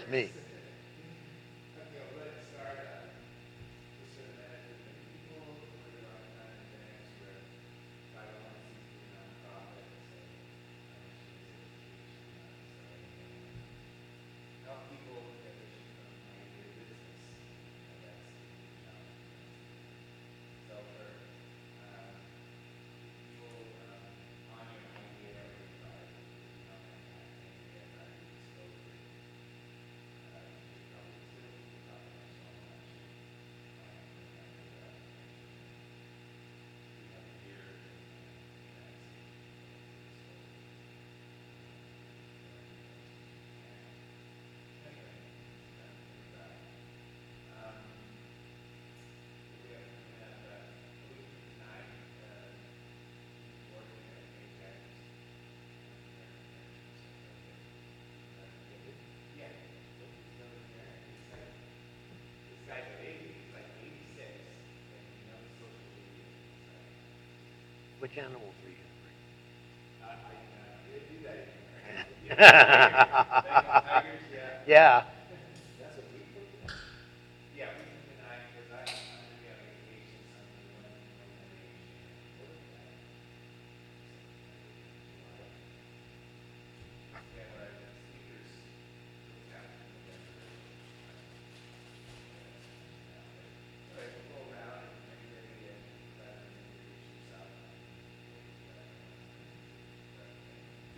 me. Which animals are you? Yeah.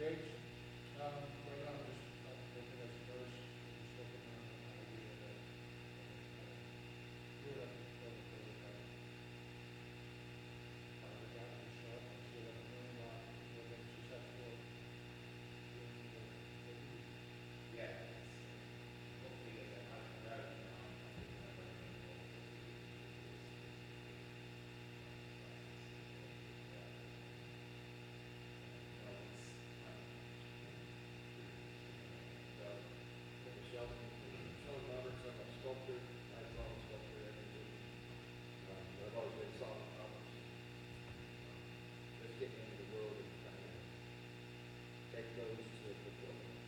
James, right now, just one thing I noticed, just looking on an idea that, you would have to build a prototype. The guy in the shop, I see like a million lot, we're gonna just have for, Shelley Robertson, a sculptor, I saw a sculptor at the musician. I've always been solving problems. Just getting into the world and trying to take those to fulfillment.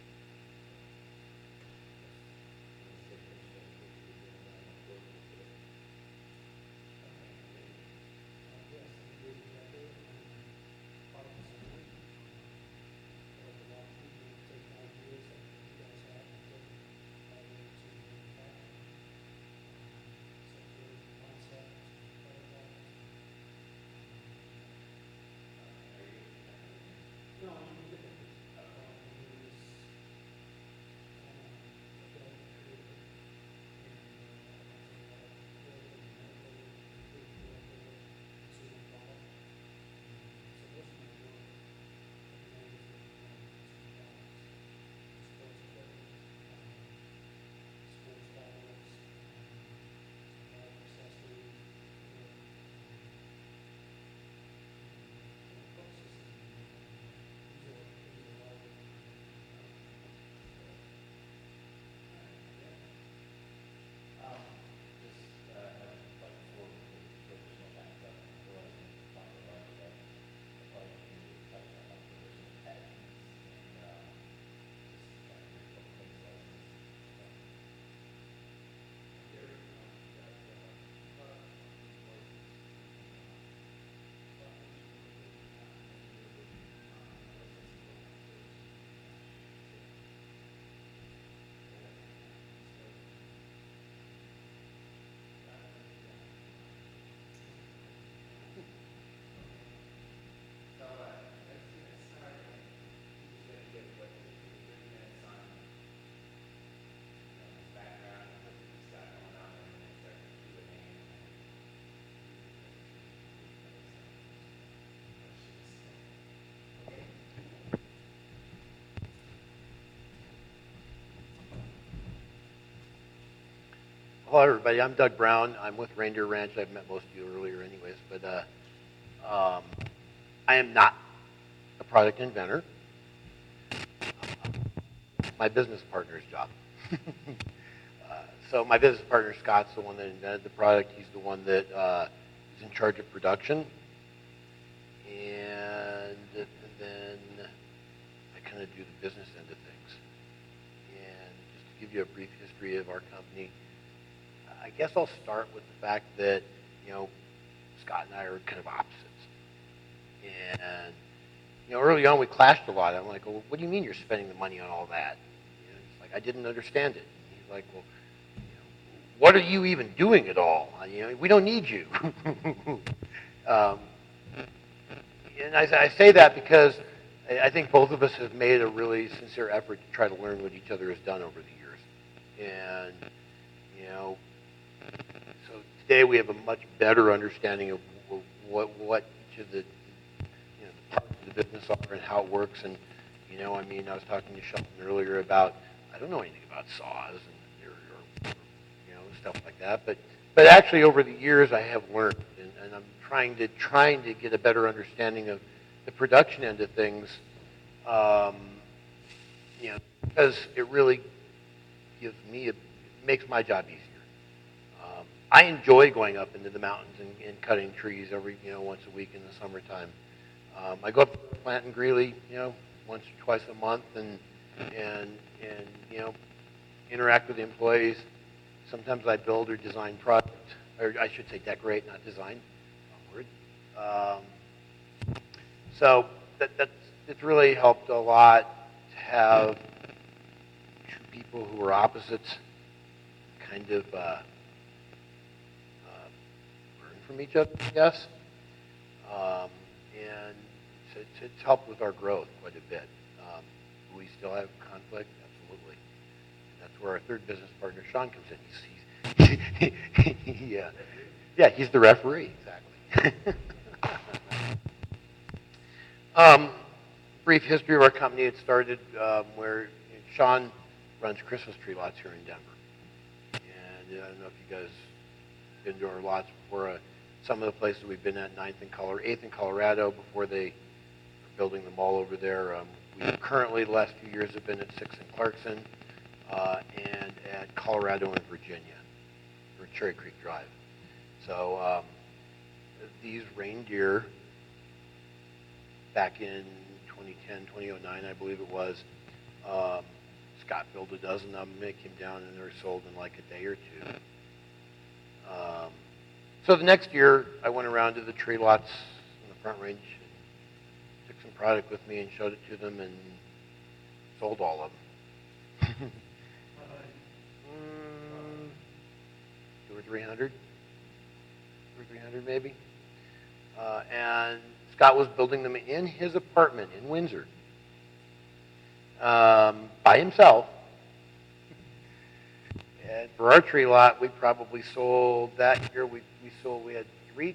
Hello, everybody. I'm Doug Brown. I'm with Reindeer Ranch. I've met most of you earlier, anyways, but I am not a product inventor. My business partner's job. So my business partner Scott's the one that invented the product. He's the one that is in charge of production, and then I kind of do the business end of things. And just to give you a brief history of our company. I guess I'll start with the fact that, Scott and I are kind of opposites. And, early on we clashed a lot. I'm like, well, what do you mean you're spending the money on all that? It's like, I didn't understand it. And he's like, well, what are you even doing at all? We don't need you. um, and I say that because I think both of us have made a really sincere effort to try to learn what each other has done over the years. And, so today we have a much better understanding of what each of the, the parts of the business are and how it works. And, I was talking to Sheldon earlier about, I don't know anything about saws or stuff like that. But actually over the years I have learned, and I'm trying to get a better understanding of the production end of things, because it really makes my job easier. I enjoy going up into the mountains and cutting trees every, once a week in the summertime. I go up to the plant in Greeley, once or twice a month and interact with the employees. Sometimes I build or design product, or I should say decorate, not design. Wrong word. So it's really helped a lot to have two people who are opposites kind of learn from each other, I guess. And it's helped with our growth quite a bit. Do we still have conflict? Absolutely. That's where our third business partner, Sean, comes in. He's the referee, exactly. Brief history of our company. It started where Sean runs Christmas tree lots here in Denver. And I don't know if you guys been to our lots before. Some of the places we've been at, 8th in Colorado, before they are building the mall over there. We currently, the last few years, have been at 6th in Clarkson and at Colorado and Virginia, or Cherry Creek Drive. So these Reindeer, back in 2010, 2009, I believe it was, Scott built a dozen of them, they came down and they were sold in like a day or two. So the next year, I went around to the tree lots in the Front Range, and took some product with me and showed it to them and sold all of them. 200 or 300, 300 maybe. And Scott was building them in his apartment in Windsor by himself. And for our tree lot, we probably sold that year. We had 3. I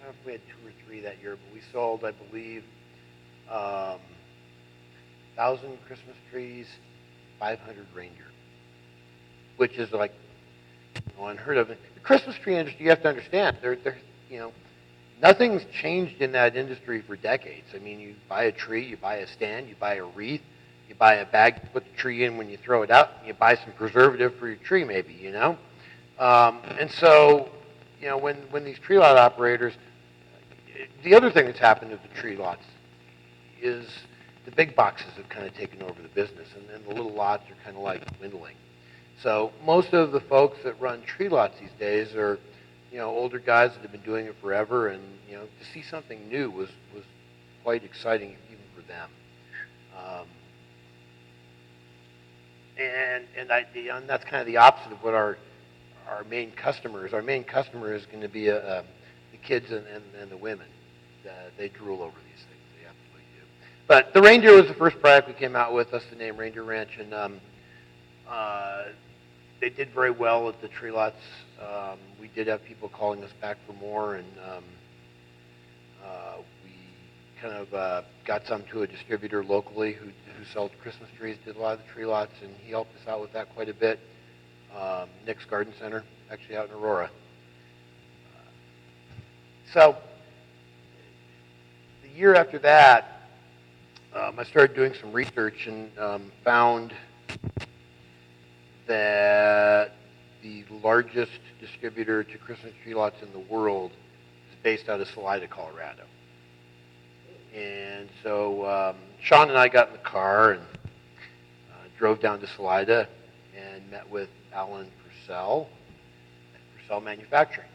don't know if we had 2 or 3 that year, but we sold, I believe, 1,000 Christmas trees, 500 reindeer, which is like unheard of. The Christmas tree industry, you have to understand, nothing's changed in that industry for decades. I mean, you buy a tree, you buy a stand, you buy a wreath, you buy a bag to put the tree in when you throw it out, and you buy some preservative for your tree maybe, And so, when these tree lot operators, the other thing that's happened with the tree lots is the big boxes have kind of taken over the business, and then the little lots are kind of like dwindling. So most of the folks that run tree lots these days are, older guys that have been doing it forever, and, to see something new was quite exciting even for them. And that's kind of the opposite of what our main customer is. Our main customer is going to be the kids and the women. They drool over these things. They absolutely do. But the Reindeer was the first product we came out with. That's the name Reindeer Ranch, and they did very well at the tree lots. We did have people calling us back for more, and we kind of got some to a distributor locally who sells Christmas trees, did a lot of the tree lots, and he helped us out with that quite a bit. Nick's Garden Center, actually out in Aurora. So the year after that, I started doing some research and found that the largest distributor to Christmas tree lots in the world is based out of Salida, Colorado. And so Sean and I got in the car and drove down to Salida, and met with Alan Purcell at Purcell Manufacturing.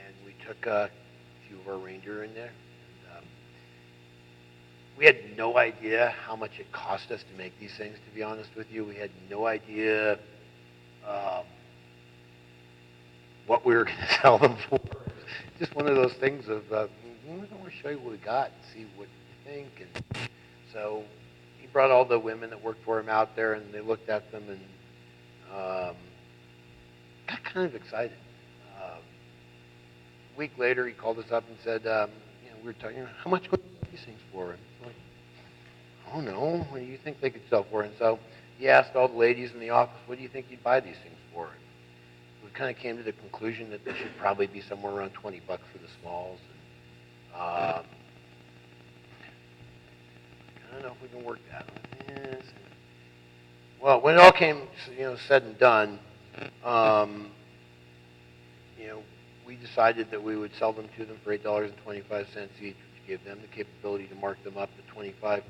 And we took a few of our reindeer in there. And, we had no idea how much it cost us to make these things, to be honest with you. We had no idea what we were going to sell them for. Just one of those things of, I want to show you what we got and see what you think. And so he brought all the women that worked for him out there, and they looked at them and got kind of excited. A week later, he called us up and said, we were talking, how much would these things for? And I'm like, I don't know. What do you think they could sell for? And so he asked all the ladies in the office, what do you think you'd buy these things for? And we kind of came to the conclusion that they should probably be somewhere around $20 for the smalls. And, I don't know if we can work that. Yes. Well, when it all came, said and done, we decided that we would sell them to them for $8.25 each, which gave them the capability to mark them up to 25%,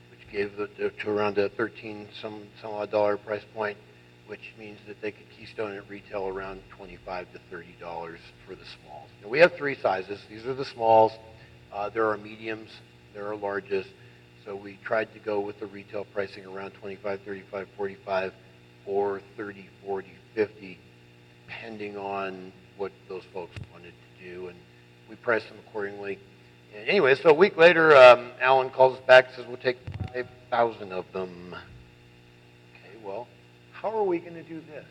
which gave to around a 13 some odd dollar price point, which means that they could keystone at retail around $25 to $30 for the smalls. Now, we have three sizes. These are the smalls. There are mediums. There are larges. So we tried to go with the retail pricing around 25, 35, 45, or 30, 40, 50, depending on what those folks wanted to do, and we priced them accordingly. And anyway, so a week later, Alan calls us back and says, we'll take 5,000 of them. Okay, well, how are we going to do this?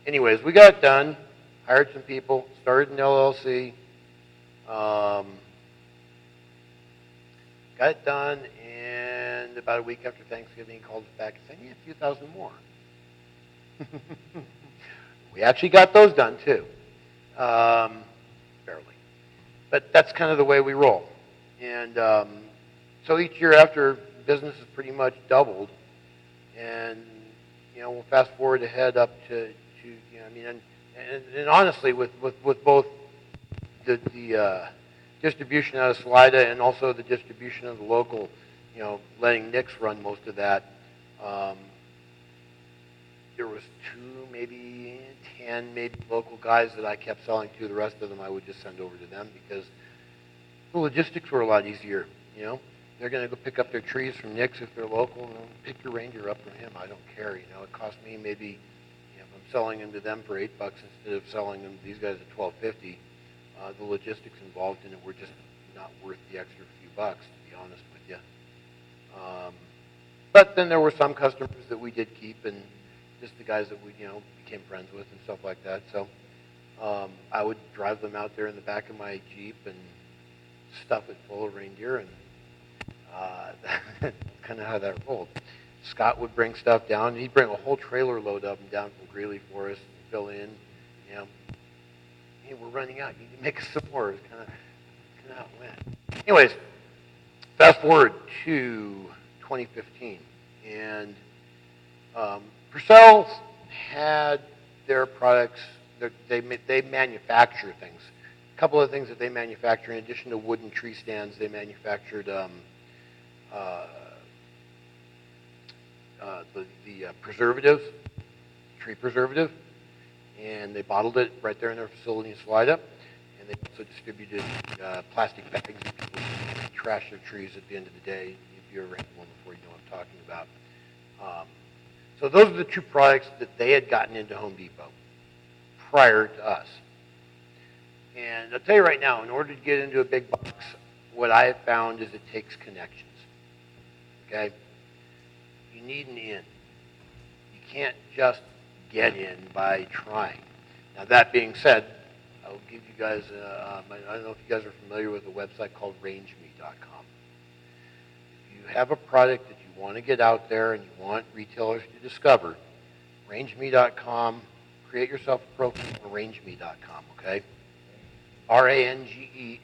Anyways, we got it done, hired some people, started an LLC, got it done, and about a week after Thanksgiving, he called us back and said, yeah, a few thousand more. We actually got those done, too. Barely. But that's kind of the way we roll. And so each year after, business has pretty much doubled. And, we'll fast forward ahead up to and honestly, with both the distribution out of Salida and also the distribution of the local, letting Nick's run most of that, there was 2, maybe 10, maybe local guys that I kept selling to. The rest of them I would just send over to them because the logistics were a lot easier. They're going to go pick up their trees from Nick's if they're local, and pick your reindeer up from him. I don't care. It cost me maybe, if I'm selling them to them for $8 instead of selling them to these guys at $12.50. The logistics involved in it were just not worth the extra few bucks, to be honest with you. But then there were some customers that we did keep, and just the guys that we, became friends with and stuff like that. So I would drive them out there in the back of my Jeep and stuff it full of reindeer, and that's kind of how that rolled. Scott would bring stuff down. He'd bring a whole trailer load of them down from Greeley for us and fill in. Hey, we're running out. You need to make us some more. It's kind of how it went. Anyways, fast forward to 2015, and Purcell's had their products. They manufacture things. A couple of things that they manufacture, in addition to wooden tree stands, they manufactured the preservative, tree preservative, and they bottled it right there in their facility in Salida, and they also distributed plastic bags that people trash their trees at the end of the day. If you ever had one before, you know what I'm talking about. So those are the two products that they had gotten into Home Depot prior to us. And I'll tell you right now, in order to get into a big box, what I have found is it takes connections. Okay? You need an in. You can't just get in by trying. Now, that being said, I'll give you guys, I don't know if you guys are familiar with a website called rangeme.com. If you have a product that you want to get out there and you want retailers to discover, rangeme.com, create yourself a profile on rangeme.com, okay? RANGEME.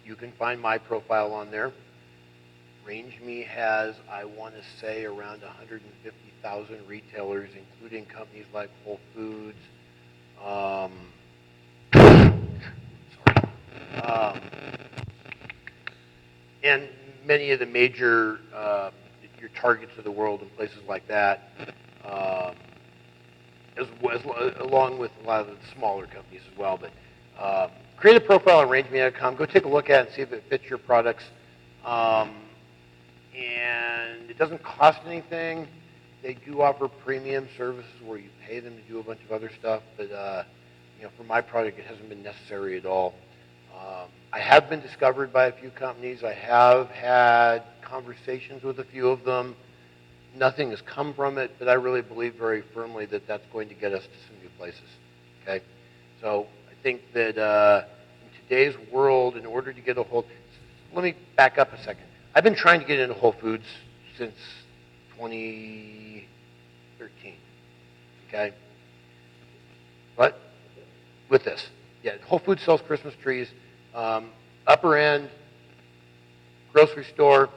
You can find my profile on there. RangeMe has, I want to say, around 150,000 retailers, including companies like Whole Foods, and many of the major, your Targets of the world and places like that, along with a lot of the smaller companies as well. But create a profile on rangemedia.com. Go take a look at it and see if it fits your products. And it doesn't cost anything. They do offer premium services where you pay them to do a bunch of other stuff, but for my product, it hasn't been necessary at all. I have been discovered by a few companies. I have had conversations with a few of them. Nothing has come from it, but I really believe very firmly that that's going to get us to some new places. Okay, so I think that in today's world, in order to get a hold, let me back up a second. I've been trying to get into Whole Foods since 2013. Okay, but with this, yeah, Whole Foods sells Christmas trees, upper end grocery store.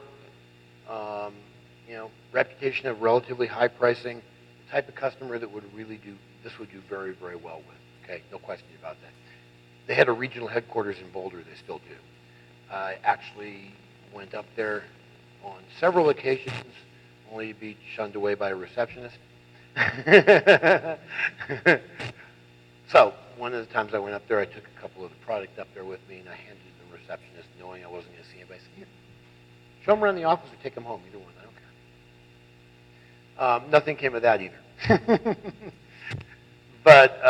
Reputation of relatively high pricing, the type of customer that would really do this would do very, very well with. Okay, no question about that. They had a regional headquarters in Boulder. They still do. I actually went up there on several occasions, only to be shunned away by a receptionist. So one of the times I went up there, I took a couple of the product up there with me, and I handed it to the receptionist, knowing I wasn't going to see anybody. I said, "Here, show them around the office or take them home, either one. I don't care." Nothing came of that either. But,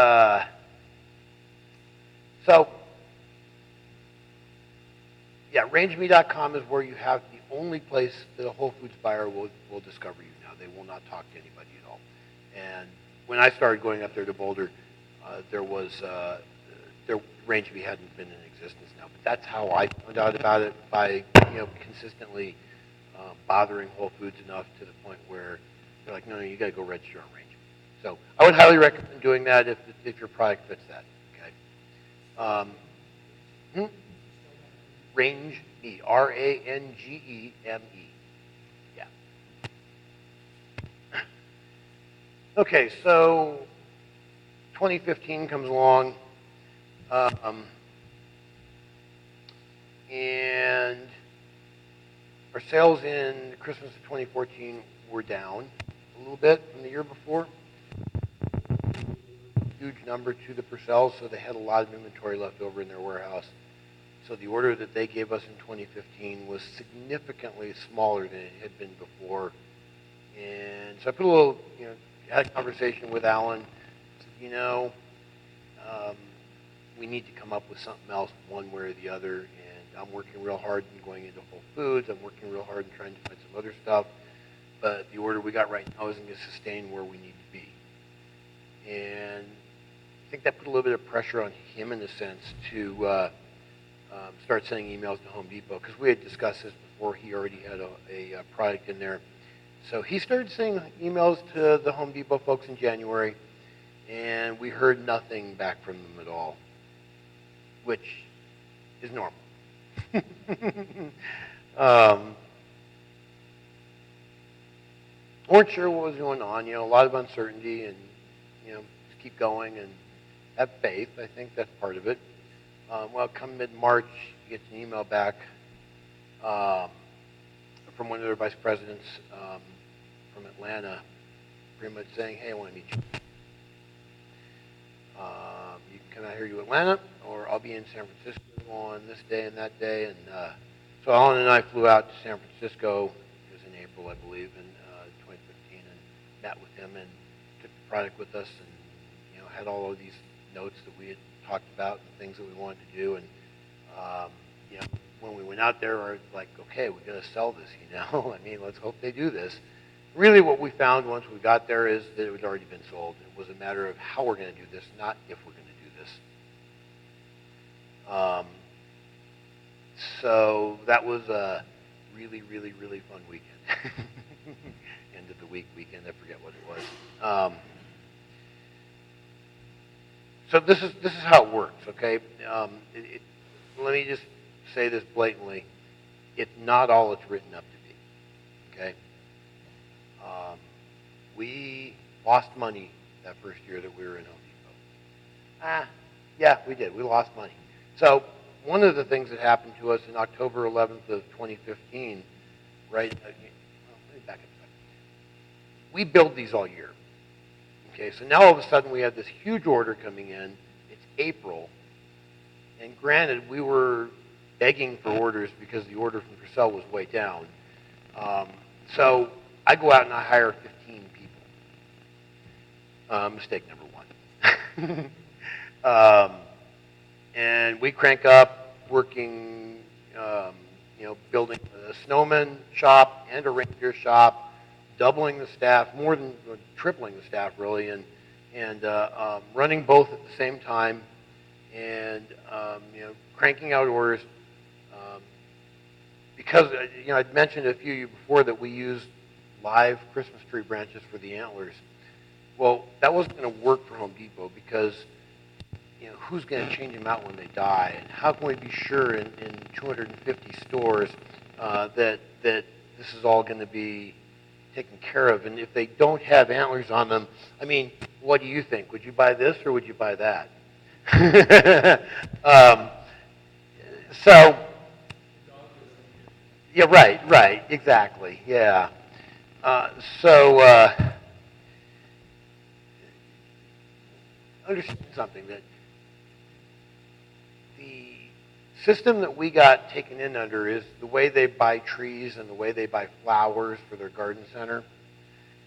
rangeme.com is where you have the only place that a Whole Foods buyer will discover you now. They will not talk to anybody at all. And when I started going up there to Boulder, Rangeme hadn't been in existence now. But that's how I found out about it, by consistently bothering Whole Foods enough to the point where they're like, no, you got to go register on Rangeme. So I would highly recommend doing that if your product fits that. Okay. Rangeme, Rangeme. Yeah. Okay, so 2015 comes along, and our sales in Christmas of 2014 were down a little bit from the year before. Huge number to the Purcells, so they had a lot of inventory left over in their warehouse. So the order that they gave us in 2015 was significantly smaller than it had been before. And so I put a little, had a conversation with Alan. Said, we need to come up with something else, one way or the other. And I'm working real hard in going into Whole Foods. I'm working real hard in trying to find some other stuff. But the order we got right now isn't going to sustain where we need to be. And I think that put a little bit of pressure on him, in a sense, to start sending emails to Home Depot, because we had discussed this before. He already had a product in there. So he started sending emails to the Home Depot folks in January, and we heard nothing back from them at all, which is normal. Weren't sure what was going on, a lot of uncertainty, and, just keep going and have faith. I think that's part of it. Well, come mid-March, he gets an email back from one of their vice presidents from Atlanta, pretty much saying, hey, I want to meet you. You can come out here to Atlanta, or I'll be in San Francisco on this day and that day. And so Alan and I flew out to San Francisco. It was in April, I believe, in 2015, and met with him and took the product with us, and had all of these notes that we had talked about and things that we wanted to do. And when we went out there, we were like, okay, we got to sell this. I mean, let's hope they do this. Really, what we found once we got there is that it had already been sold. It was a matter of how we're going to do this, not if we're going to do this. So that was a really, really, really fun weekend. End of the weekend, I forget what it was. So this is how it works, okay? Let me just say this blatantly. It's not all it's written up to be, okay? We lost money that first year that we were in Home Depot. Yeah, we did. We lost money. So one of the things that happened to us in October 11th of 2015, right? Well, let me back up a second. We build these all year. Okay, so now all of a sudden we have this huge order coming in. It's April, and granted, we were begging for orders because the order from Purcell was way down. So I go out and I hire 15 people. Mistake number one. And we crank up working, building a Snowman shop and a Reindeer shop, doubling the staff, more than tripling the staff really, and running both at the same time, and cranking out orders. Because I'd mentioned a few of you before that we used live Christmas tree branches for the antlers. Well, that wasn't going to work for Home Depot because who's going to change them out when they die, and how can we be sure in 250 stores that this is all going to be taken care of? And if they don't have antlers on them, I mean, what do you think? Would you buy this or would you buy that? So, yeah, right, exactly, yeah. Understand something, that the system that we got taken in under is the way they buy trees and the way they buy flowers for their garden center.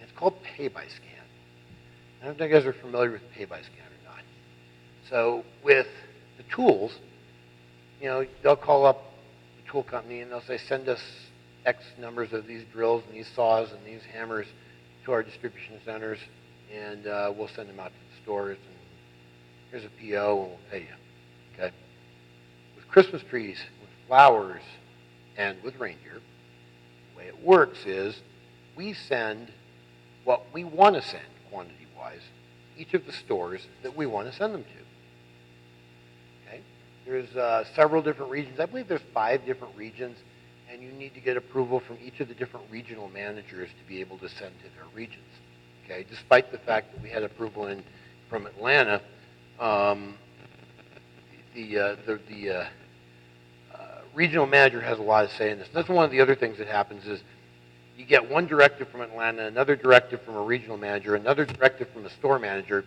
It's called pay-by-scan. I don't know if you guys are familiar with pay-by-scan or not. So with the tools, they'll call up the tool company and they'll say, send us X numbers of these drills and these saws and these hammers to our distribution centers, and we'll send them out to the stores, and here's a PO and we'll pay you. Okay? With Christmas trees, with flowers, and with reindeer, the way it works is we send what we want to send, quantity-wise, each of the stores that we want to send them to. Okay? There's several different regions. I believe there's 5 different regions, and you need to get approval from each of the different regional managers to be able to send to their regions. Okay? Despite the fact that we had approval from Atlanta, the regional manager has a lot of say in this. That's one of the other things that happens is you get one directive from Atlanta, another directive from a regional manager, another directive from a store manager,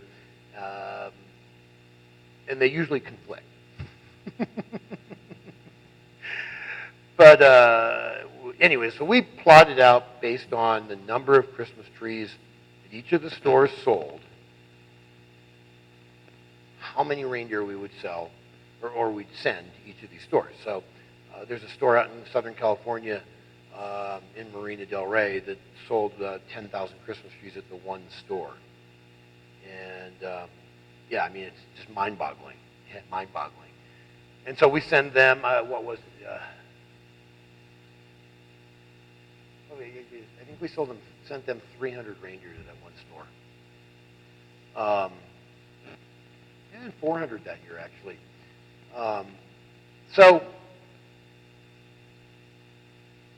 and they usually conflict. But anyway, so we plotted out based on the number of Christmas trees that each of the stores sold, how many reindeer we would sell or we'd send to each of these stores. So there's a store out in Southern California in Marina Del Rey that sold 10,000 Christmas trees at the one store. And yeah, I mean, it's just mind-boggling. Yeah, mind-boggling. And so we send them, what was it? I think we sent them 300 reindeer to that one store. And 400 that year, actually. So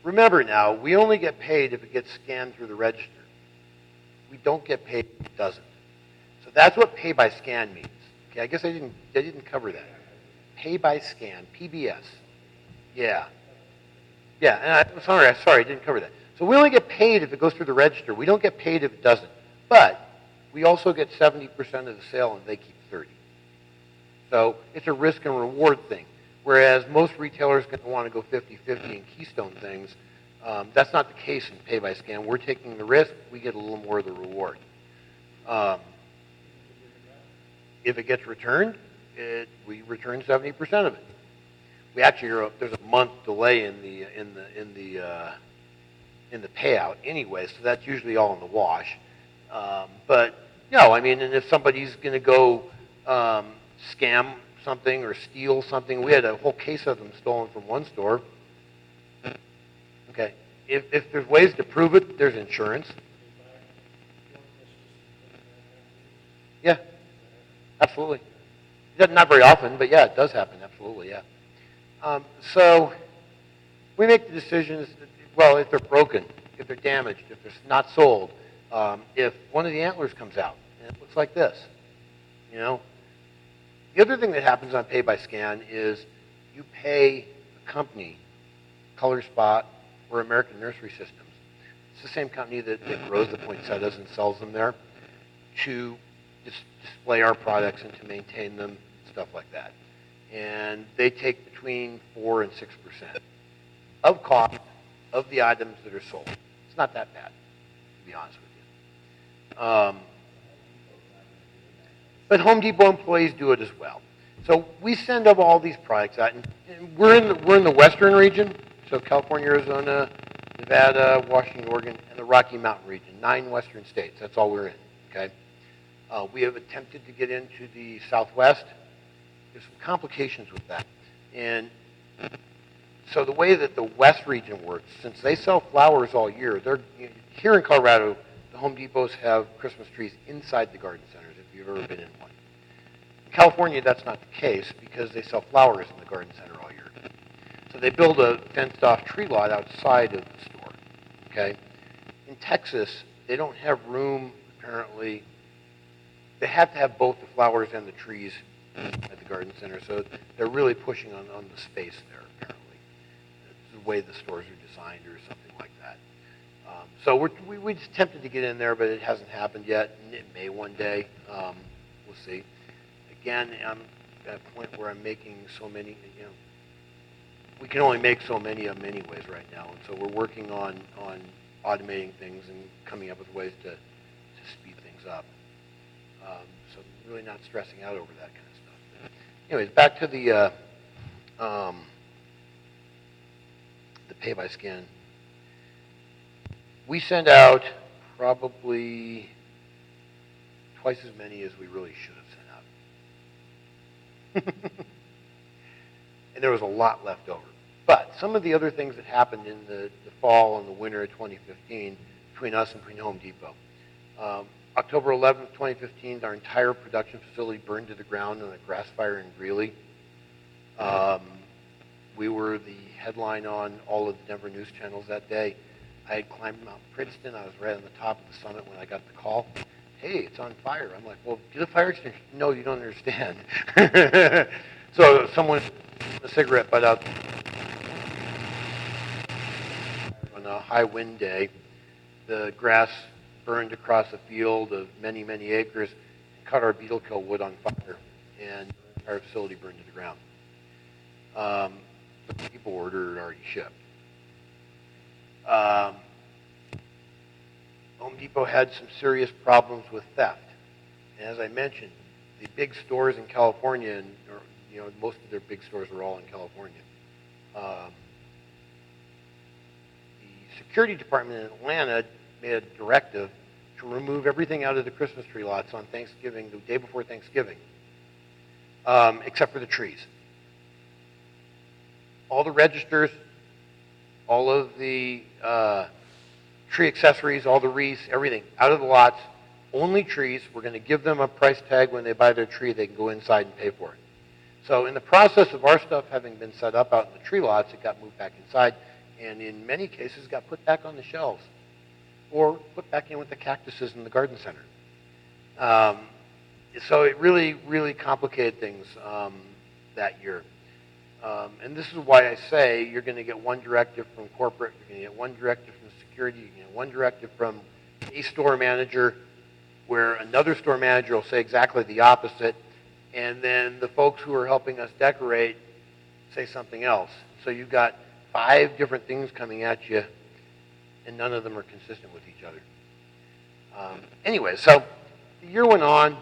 remember now, we only get paid if it gets scanned through the register. We don't get paid if it doesn't. So that's what pay by scan means. Okay, I guess I didn't cover that. Pay by scan, PBS. Yeah. Yeah, and I'm sorry, I didn't cover that. So we only get paid if it goes through the register. We don't get paid if it doesn't. But we also get 70% of the sale and they keep 30. So it's a risk and reward thing. Whereas most retailers are going to want to go 50-50 and keystone things. That's not the case in pay by scan. We're taking the risk. We get a little more of the reward. If it gets returned, we return 70% of it. We actually there's a month delay in the payout anyway, so that's usually all in the wash. But no, I mean, and if somebody's going to go scam something or steal something, we had a whole case of them stolen from one store. Okay, if there's ways to prove it, there's insurance. Yeah, absolutely. Not very often, but yeah, it does happen. Absolutely, yeah. So we make the decisions. Well, if they're broken, if they're damaged, if they're not sold, if one of the antlers comes out and it looks like this, The other thing that happens on pay by scan is you pay a company, Color Spot or American Nursery Systems, it's the same company that grows the poinsettias and sells them there, to display our products and to maintain them, stuff like that. And they take between 4 and 6% of cost of the items that are sold. It's not that bad, to be honest with you. But Home Depot employees do it as well. So we send up all these products out, and we're in the western region, so California, Arizona, Nevada, Washington, Oregon, and the Rocky Mountain region, 9 western states. That's all we're in, okay? We have attempted to get into the Southwest. There's some complications with that. And so the way that the West region works, since they sell flowers all year, here in Colorado, the Home Depots have Christmas trees inside the garden centers, if you've ever been in one. In California, that's not the case because they sell flowers in the garden center all year. So they build a fenced-off tree lot outside of the store, okay? In Texas, they don't have room, apparently. They have to have both the flowers and the trees at the garden center, so they're really pushing on the space there, apparently. It's the way the stores are designed or something like that. So we just attempted to get in there, but it hasn't happened yet, and it may one day. We'll see. Again, I'm at a point where I'm making so many, we can only make so many of them anyways right now, and so we're working on automating things and coming up with ways to speed things up. So really not stressing out over that kind of stuff. But anyways, back to the pay-by-scan. We send out probably twice as many as we really should have sent out. And there was a lot left over. But some of the other things that happened in the fall and the winter of 2015 between us and between Home Depot. October 11th, 2015, our entire production facility burned to the ground in a grass fire in Greeley. We were the headline on all of the Denver news channels that day. I had climbed Mount Princeton. I was right on the top of the summit when I got the call. Hey, it's on fire. I'm like, well, get a fire extinguisher. No, you don't understand. So someone, a cigarette butt out on a high wind day, the grass burned across a field of many, many acres, and caught our beetle kill wood on fire, and our facility burned to the ground. The people ordered already shipped. Home Depot had some serious problems with theft. And as I mentioned, the big stores in California, and most of their big stores are all in California. The security department in Atlanta made a directive to remove everything out of the Christmas tree lots on Thanksgiving, the day before Thanksgiving, except for the trees. All the registers, all of the tree accessories, all the wreaths, everything out of the lots, only trees. We're going to give them a price tag when they buy their tree. They can go inside and pay for it. So in the process of our stuff having been set up out in the tree lots, it got moved back inside, and in many cases got put back on the shelves or put back in with the cactuses in the garden center. So it really, really complicated things that year. And this is why I say you're going to get one directive from corporate, you're going to get one directive from security, you're going to get one directive from a store manager, where another store manager will say exactly the opposite, and then the folks who are helping us decorate say something else. So you've got 5 different things coming at you, and none of them are consistent with each other. Anyway, so the year went on.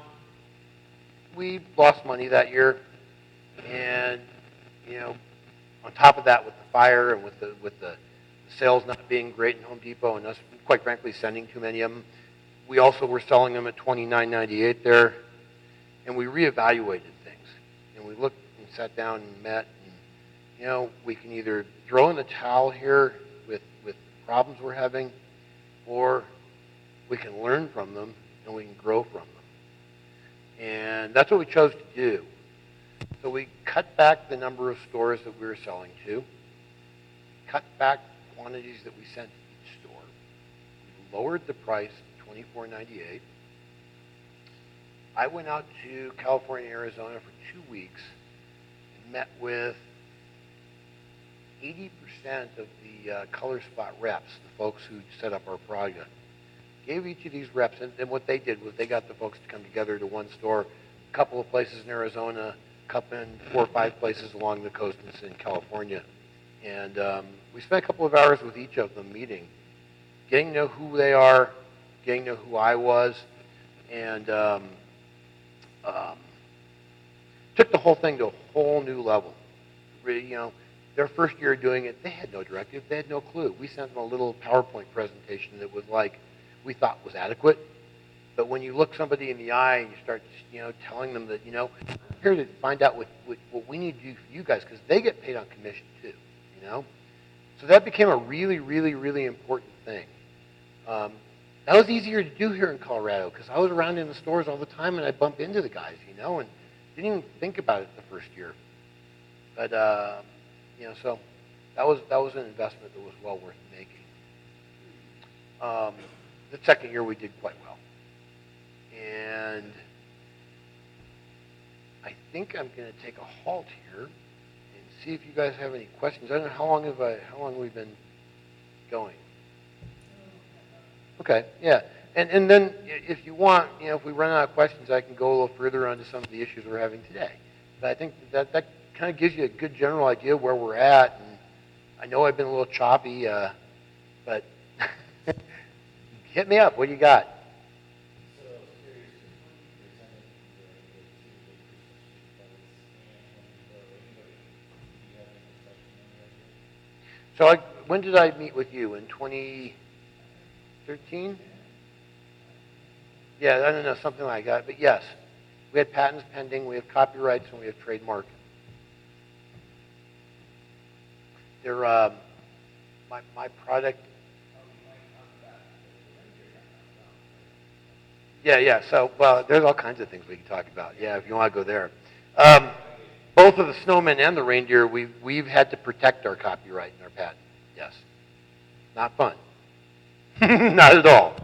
We lost money that year, and on top of that, with the fire and with the sales not being great in Home Depot, and us, quite frankly, sending too many of them, we also were selling them at $29.98 there, and we reevaluated things, and we looked and sat down and met, and we can either throw in the towel here with problems we're having, or we can learn from them and we can grow from them. And that's what we chose to do. So we cut back the number of stores that we were selling to, cut back quantities that we sent to each store. We lowered the price to $24.98. I went out to California, Arizona for 2 weeks and met with 80% of the color spot reps, the folks who set up our project, gave each of these reps, and what they did was they got the folks to come together to one store, a couple of places in Arizona, a couple in 4 or 5 places along the coast in California. And we spent a couple of hours with each of them meeting, getting to know who they are, getting to know who I was, and took the whole thing to a whole new level. Really, their first year doing it, they had no directive, they had no clue. We sent them a little PowerPoint presentation that was like, we thought was adequate. But when you look somebody in the eye and you start, telling them that, I'm here to find out what we need to do for you guys, because they get paid on commission too, So that became a really, really, really important thing. That was easier to do here in Colorado, because I was around in the stores all the time and I bump into the guys, and didn't even think about it the first year. But, so that was an investment that was well worth making. The second year we did quite well. And I think I'm going to take a halt here and see if you guys have any questions. I don't know how long have we been going? Okay, yeah. And then if you want, if we run out of questions, I can go a little further onto some of the issues we're having today. But I think that kind of gives you a good general idea of where we're at. And I know I've been a little choppy, but hit me up. What do you got? So when did I meet with you? In 2013? Yeah, I don't know, something like that. But yes, we had patents pending, we have copyrights, and we have trademark. They're my product. Yeah. So, well, there's all kinds of things we can talk about. Yeah, if you want to go there. Both of the Snowman and the Reindeer, we've had to protect our copyright and our patent. Yes. Not fun. Not at all.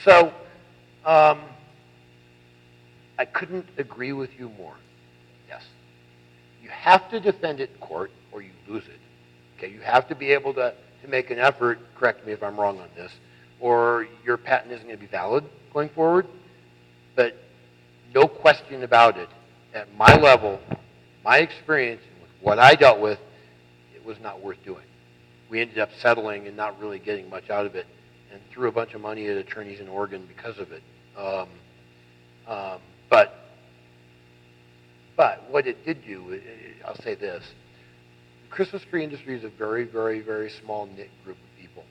So, I couldn't agree with you more. Yes. You have to defend it in court or you lose it. Okay, you have to be able to make an effort, correct me if I'm wrong on this, or your patent isn't going to be valid going forward. But no question about it, at my level, my experience, and with what I dealt with, it was not worth doing. We ended up settling and not really getting much out of it, and threw a bunch of money at attorneys in Oregon because of it. But what it did do, I'll say this, the Christmas tree industry is a very, very, very small knit group of people.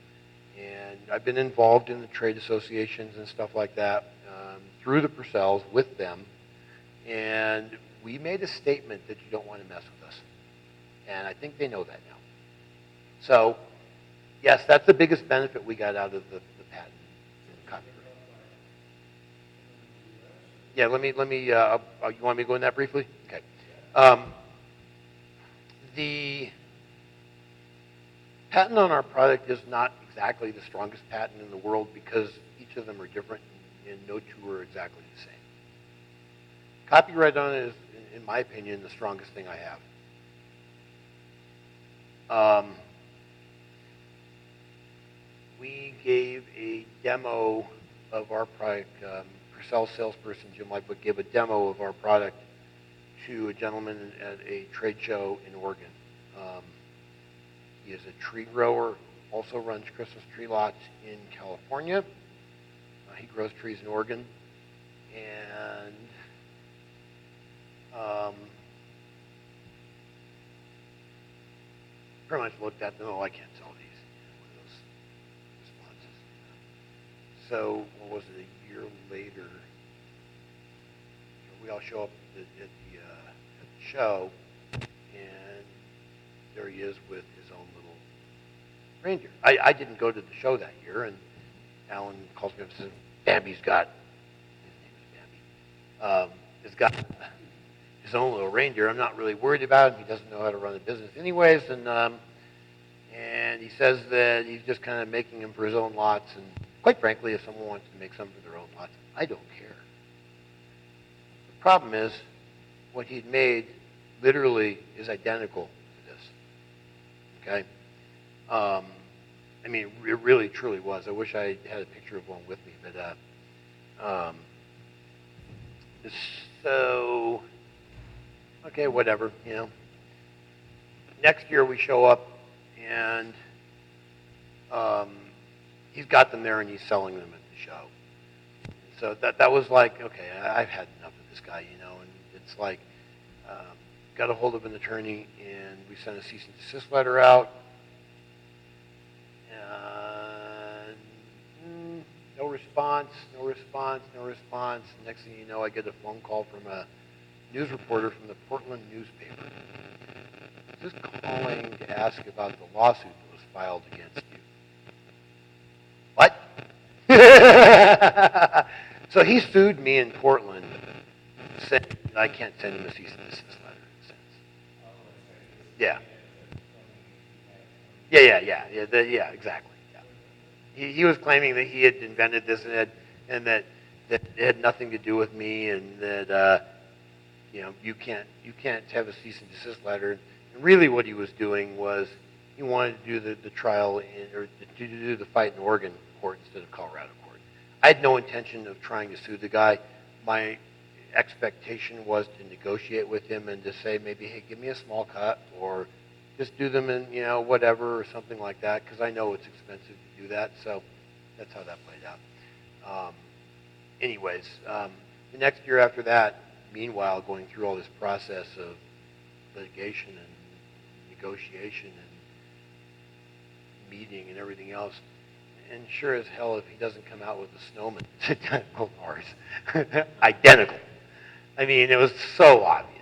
And I've been involved in the trade associations and stuff like that through the Purcells with them. And we made a statement that you don't want to mess with us. And I think they know that now. So, yes, that's the biggest benefit we got out of the patent and copyright. Yeah, let me. You want me to go in that briefly? Okay. The patent on our product is not exactly the strongest patent in the world because each of them are different and no two are exactly the same. Copyright on it is, in my opinion, the strongest thing I have. We gave a demo of our product. Purcell salesperson Jim Lightfoot gave a demo of our product to a gentleman at a trade show in Oregon. He is a tree grower, also runs Christmas tree lots in California. He grows trees in Oregon. And pretty much looked at them, I can't sell these. One of those responses. So, what was it, a year later, we all show up at the show, and there he is with his own little reindeer. I didn't go to the show that year, and Alan calls me up and says, Bambi's got, his name is Bambi, has got his own little reindeer. I'm not really worried about him. He doesn't know how to run a business anyways, and and he says that he's just kind of making them for his own lots, and quite frankly, if someone wants to make some for their own lots, I don't care. The problem is, what he'd made literally is identical to this, okay? I mean, it really, truly was. I wish I had a picture of one with me, but, so, okay, whatever, you know. Next year we show up, and he's got them there, and he's selling them at the show. So that was like, okay, I've had enough of this guy, you know, and it's like, got a hold of an attorney, and we sent a cease and desist letter out, and no response, no response, no response. Next thing you know, I get a phone call from a news reporter from the Portland newspaper, just calling to ask about the lawsuit that was filed against you. What? So he sued me in Portland, saying that I can't send him a cease and desist letter in a sense. Yeah. Yeah, exactly. Yeah. He was claiming that he had invented this and that it had nothing to do with me, and that you know, you can't have a cease and desist letter. And really, what he was doing was he wanted to do the trial or to do the fight in Oregon court instead of Colorado court. I had no intention of trying to sue the guy. My expectation was to negotiate with him and to say maybe, hey, give me a small cut, or just do them in, you know, whatever, or something like that, because I know it's expensive to do that. So that's how that played out. Anyways, the next year after that, meanwhile, going through all this process of litigation and negotiation and meeting and everything else, and sure as hell, if he doesn't come out with a Snowman, it's identical to ours. Identical. I mean, it was so obvious.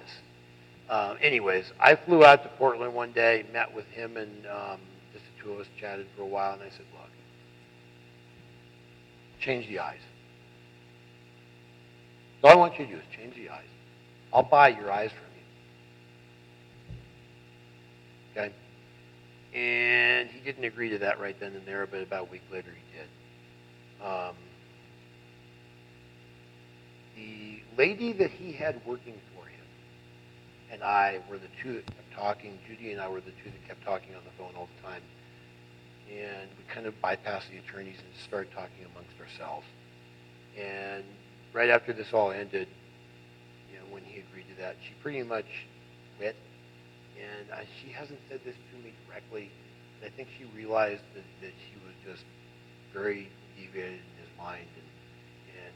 Anyways, I flew out to Portland one day, met with him, and just the two of us chatted for a while, and I said, look, change the eyes. So all I want you to do is change the eyes. I'll buy your eyes from you. Okay? And he didn't agree to that right then and there, but about a week later he did. The lady that he had working for him and I were the two that kept talking. Judy and I were the two that kept talking on the phone all the time. And we kind of bypassed the attorneys and started talking amongst ourselves. And right after this all ended, you know, when he agreed to that, she pretty much quit. And she hasn't said this to me directly, but I think she realized that she was just very deviated in his mind. And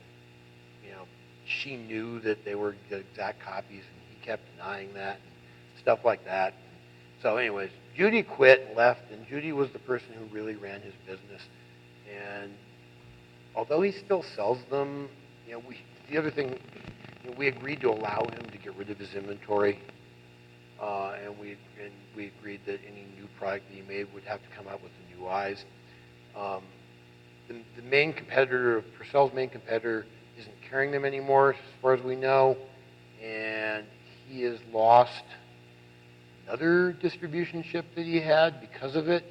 you know, she knew that they were the exact copies, and he kept denying that and stuff like that. So anyways, Judy quit and left, and Judy was the person who really ran his business. And although he still sells them, you know, the other thing, you know, we agreed to allow him to get rid of his inventory. And we agreed that any new product that he made would have to come out with the new eyes. The main competitor, Purcell's main competitor, isn't carrying them anymore, as far as we know, and he has lost another distribution ship that he had because of it.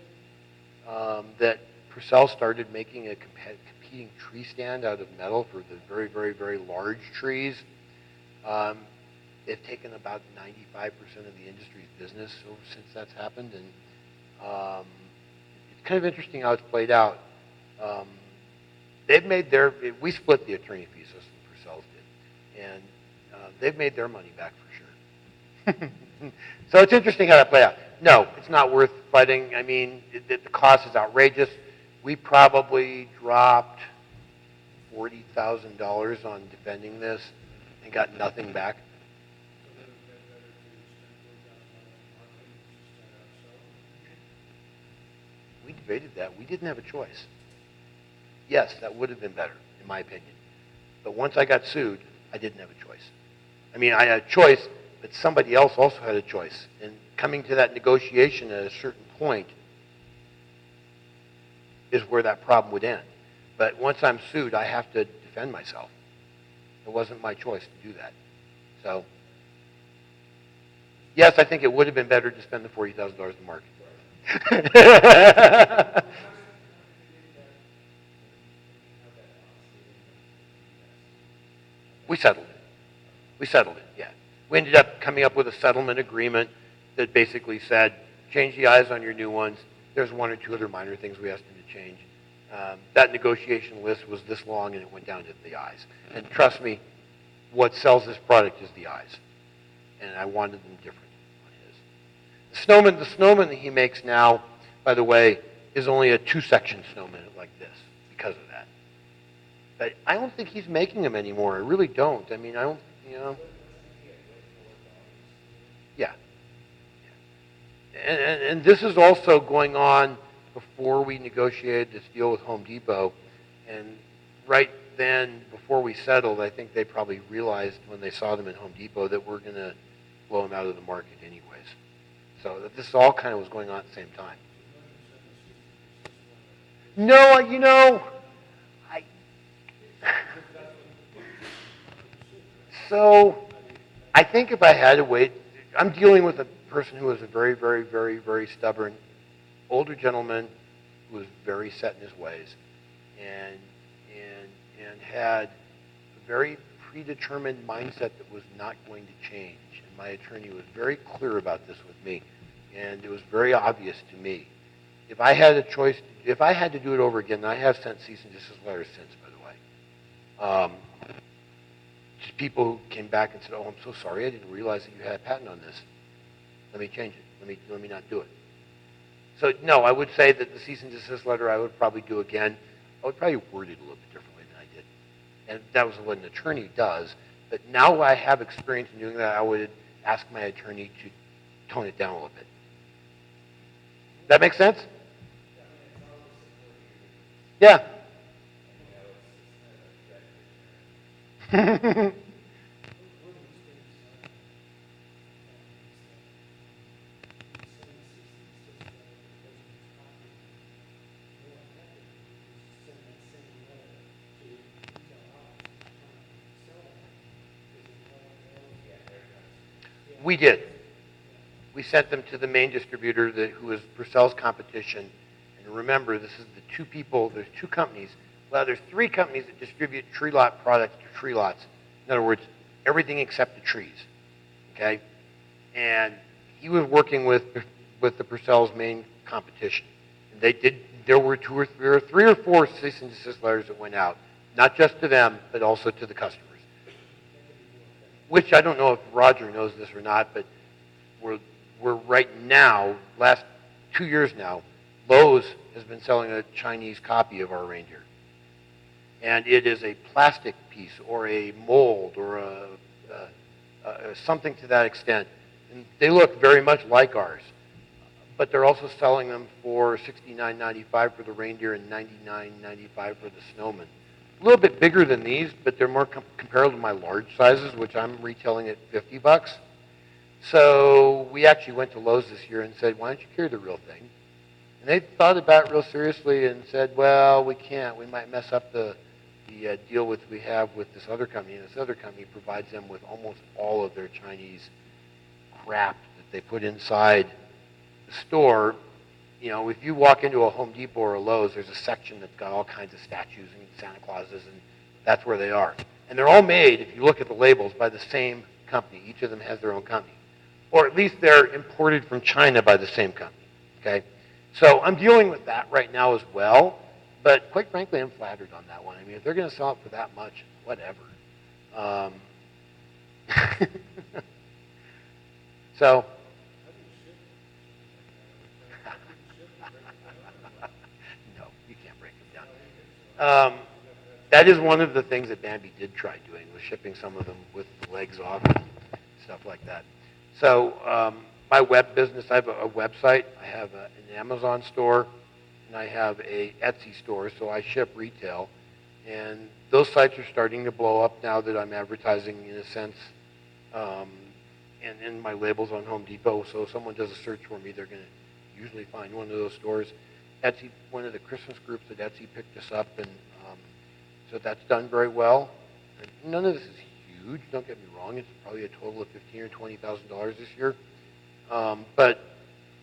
That Purcell started making a competing tree stand out of metal for the very, very, very large trees. They've taken about 95% of the industry's business since that's happened, and it's kind of interesting how it's played out. They've made we split the attorney fees, as Purcell's did, and they've made their money back for sure. So it's interesting how that played out. No, it's not worth fighting. I mean, the cost is outrageous. We probably dropped $40,000 on defending this and got nothing back. We debated that. We didn't have a choice. Yes, that would have been better, in my opinion. But once I got sued, I didn't have a choice. I mean, I had a choice, but somebody else also had a choice. And coming to that negotiation at a certain point is where that problem would end. But once I'm sued, I have to defend myself. It wasn't my choice to do that. So, yes, I think it would have been better to spend the $40,000 in the market. We settled it. We settled it, yeah. We ended up coming up with a settlement agreement that basically said, change the eyes on your new ones. There's one or two other minor things we asked them to change. That negotiation list was this long, and it went down to the eyes. And trust me, what sells this product is the eyes. And I wanted them different on his. The snowman that he makes now, by the way, is only a two-section snowman like this because of that. But I don't think he's making them anymore. I really don't. I mean, I don't, you know. Yeah. And this is also going on before we negotiated this deal with Home Depot. And right then, before we settled, I think they probably realized when they saw them in Home Depot that we're going to blow them out of the market anyways. So that this all kind of was going on at the same time. No, you know, so I think if I had to wait, I'm dealing with a person who is a very, very, very, very stubborn older gentleman who was very set in his ways and had a very predetermined mindset that was not going to change. And my attorney was very clear about this with me, and it was very obvious to me. If I had a choice, if I had to do it over again, and I have sent cease and desist letters since, by the way, just people who came back and said, "Oh, I'm so sorry, I didn't realize that you had a patent on this. Let me change it. Let me not do it." So no, I would say that the cease and desist letter I would probably do again. I would probably word it a little bit differently than I did, and that was what an attorney does. But now I have experience in doing that. I would ask my attorney to tone it down a little bit. That make sense? Yeah. We did. We sent them to the main distributor who is Purcell's competition. And remember, this is the two people, there's two companies. Well, there's three companies that distribute tree lot products to tree lots. In other words, everything except the trees. Okay? And he was working with the Purcell's main competition. And there were three or four cease and desist letters that went out, not just to them, but also to the customers. Which I don't know if Roger knows this or not, but we're right now, last 2 years now, Lowe's has been selling a Chinese copy of our Reindeer. And it is a plastic piece or a mold or something to that extent. And they look very much like ours. But they're also selling them for $69.95 for the Reindeer and $99.95 for the Snowman. A little bit bigger than these, but they're more comparable to my large sizes, which I'm retailing at $50. So we actually went to Lowe's this year and said, "Why don't you carry the real thing?" And they thought about it real seriously and said, "Well, we can't. We might mess up the deal we have with this other company." And this other company provides them with almost all of their Chinese crap that they put inside the store. You know, if you walk into a Home Depot or a Lowe's, there's a section that's got all kinds of statues and Santa Clauses, and that's where they are. And they're all made, if you look at the labels, by the same company. Each of them has their own company. Or at least they're imported from China by the same company, okay? So I'm dealing with that right now as well, but quite frankly, I'm flattered on that one. I mean, if they're going to sell it for that much, whatever. So... No, you can't break them down. That is one of the things that Bambi did try doing, was shipping some of them with the legs off and stuff like that. So my web business, I have a website, I have an Amazon store, and I have a Etsy store, so I ship retail. And those sites are starting to blow up now that I'm advertising in a sense. And my labels on Home Depot, so if someone does a search for me, they're going to usually find one of those stores. Etsy, one of the Christmas groups at Etsy picked us up, and so that's done very well. And none of this is huge, don't get me wrong. It's probably a total of $15,000 or $20,000 this year. But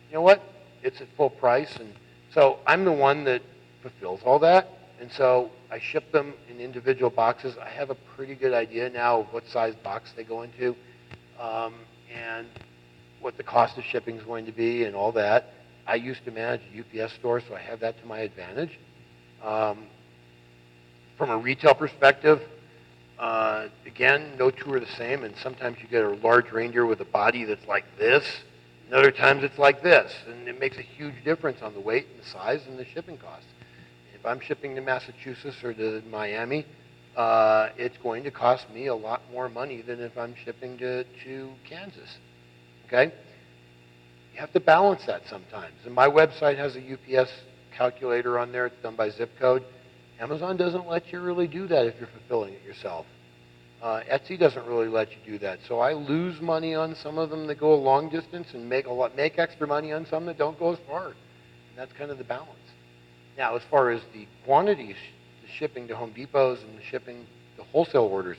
you know what? it's at full price. And so I'm the one that fulfills all that. And so I ship them in individual boxes. I have a pretty good idea now of what size box they go into, and what the cost of shipping is going to be and all that. I used to manage a UPS store, so I have that to my advantage. Um, from a retail perspective, again, no two are the same, and sometimes you get a large reindeer with a body that's like this, and other times it's like this, and it makes a huge difference on the weight and the size and the shipping costs. If I'm shipping to Massachusetts or to Miami, it's going to cost me a lot more money than if I'm shipping to Kansas, okay? You have to balance that sometimes. And my website has a UPS calculator on there. It's done by zip code. Amazon doesn't let you really do that if you're fulfilling it yourself. Etsy doesn't really let you do that. So I lose money on some of them that go a long distance and make extra money on some that don't go as far. And that's kind of the balance. Now, as far as the quantities, the shipping to Home Depots and the shipping, the wholesale orders,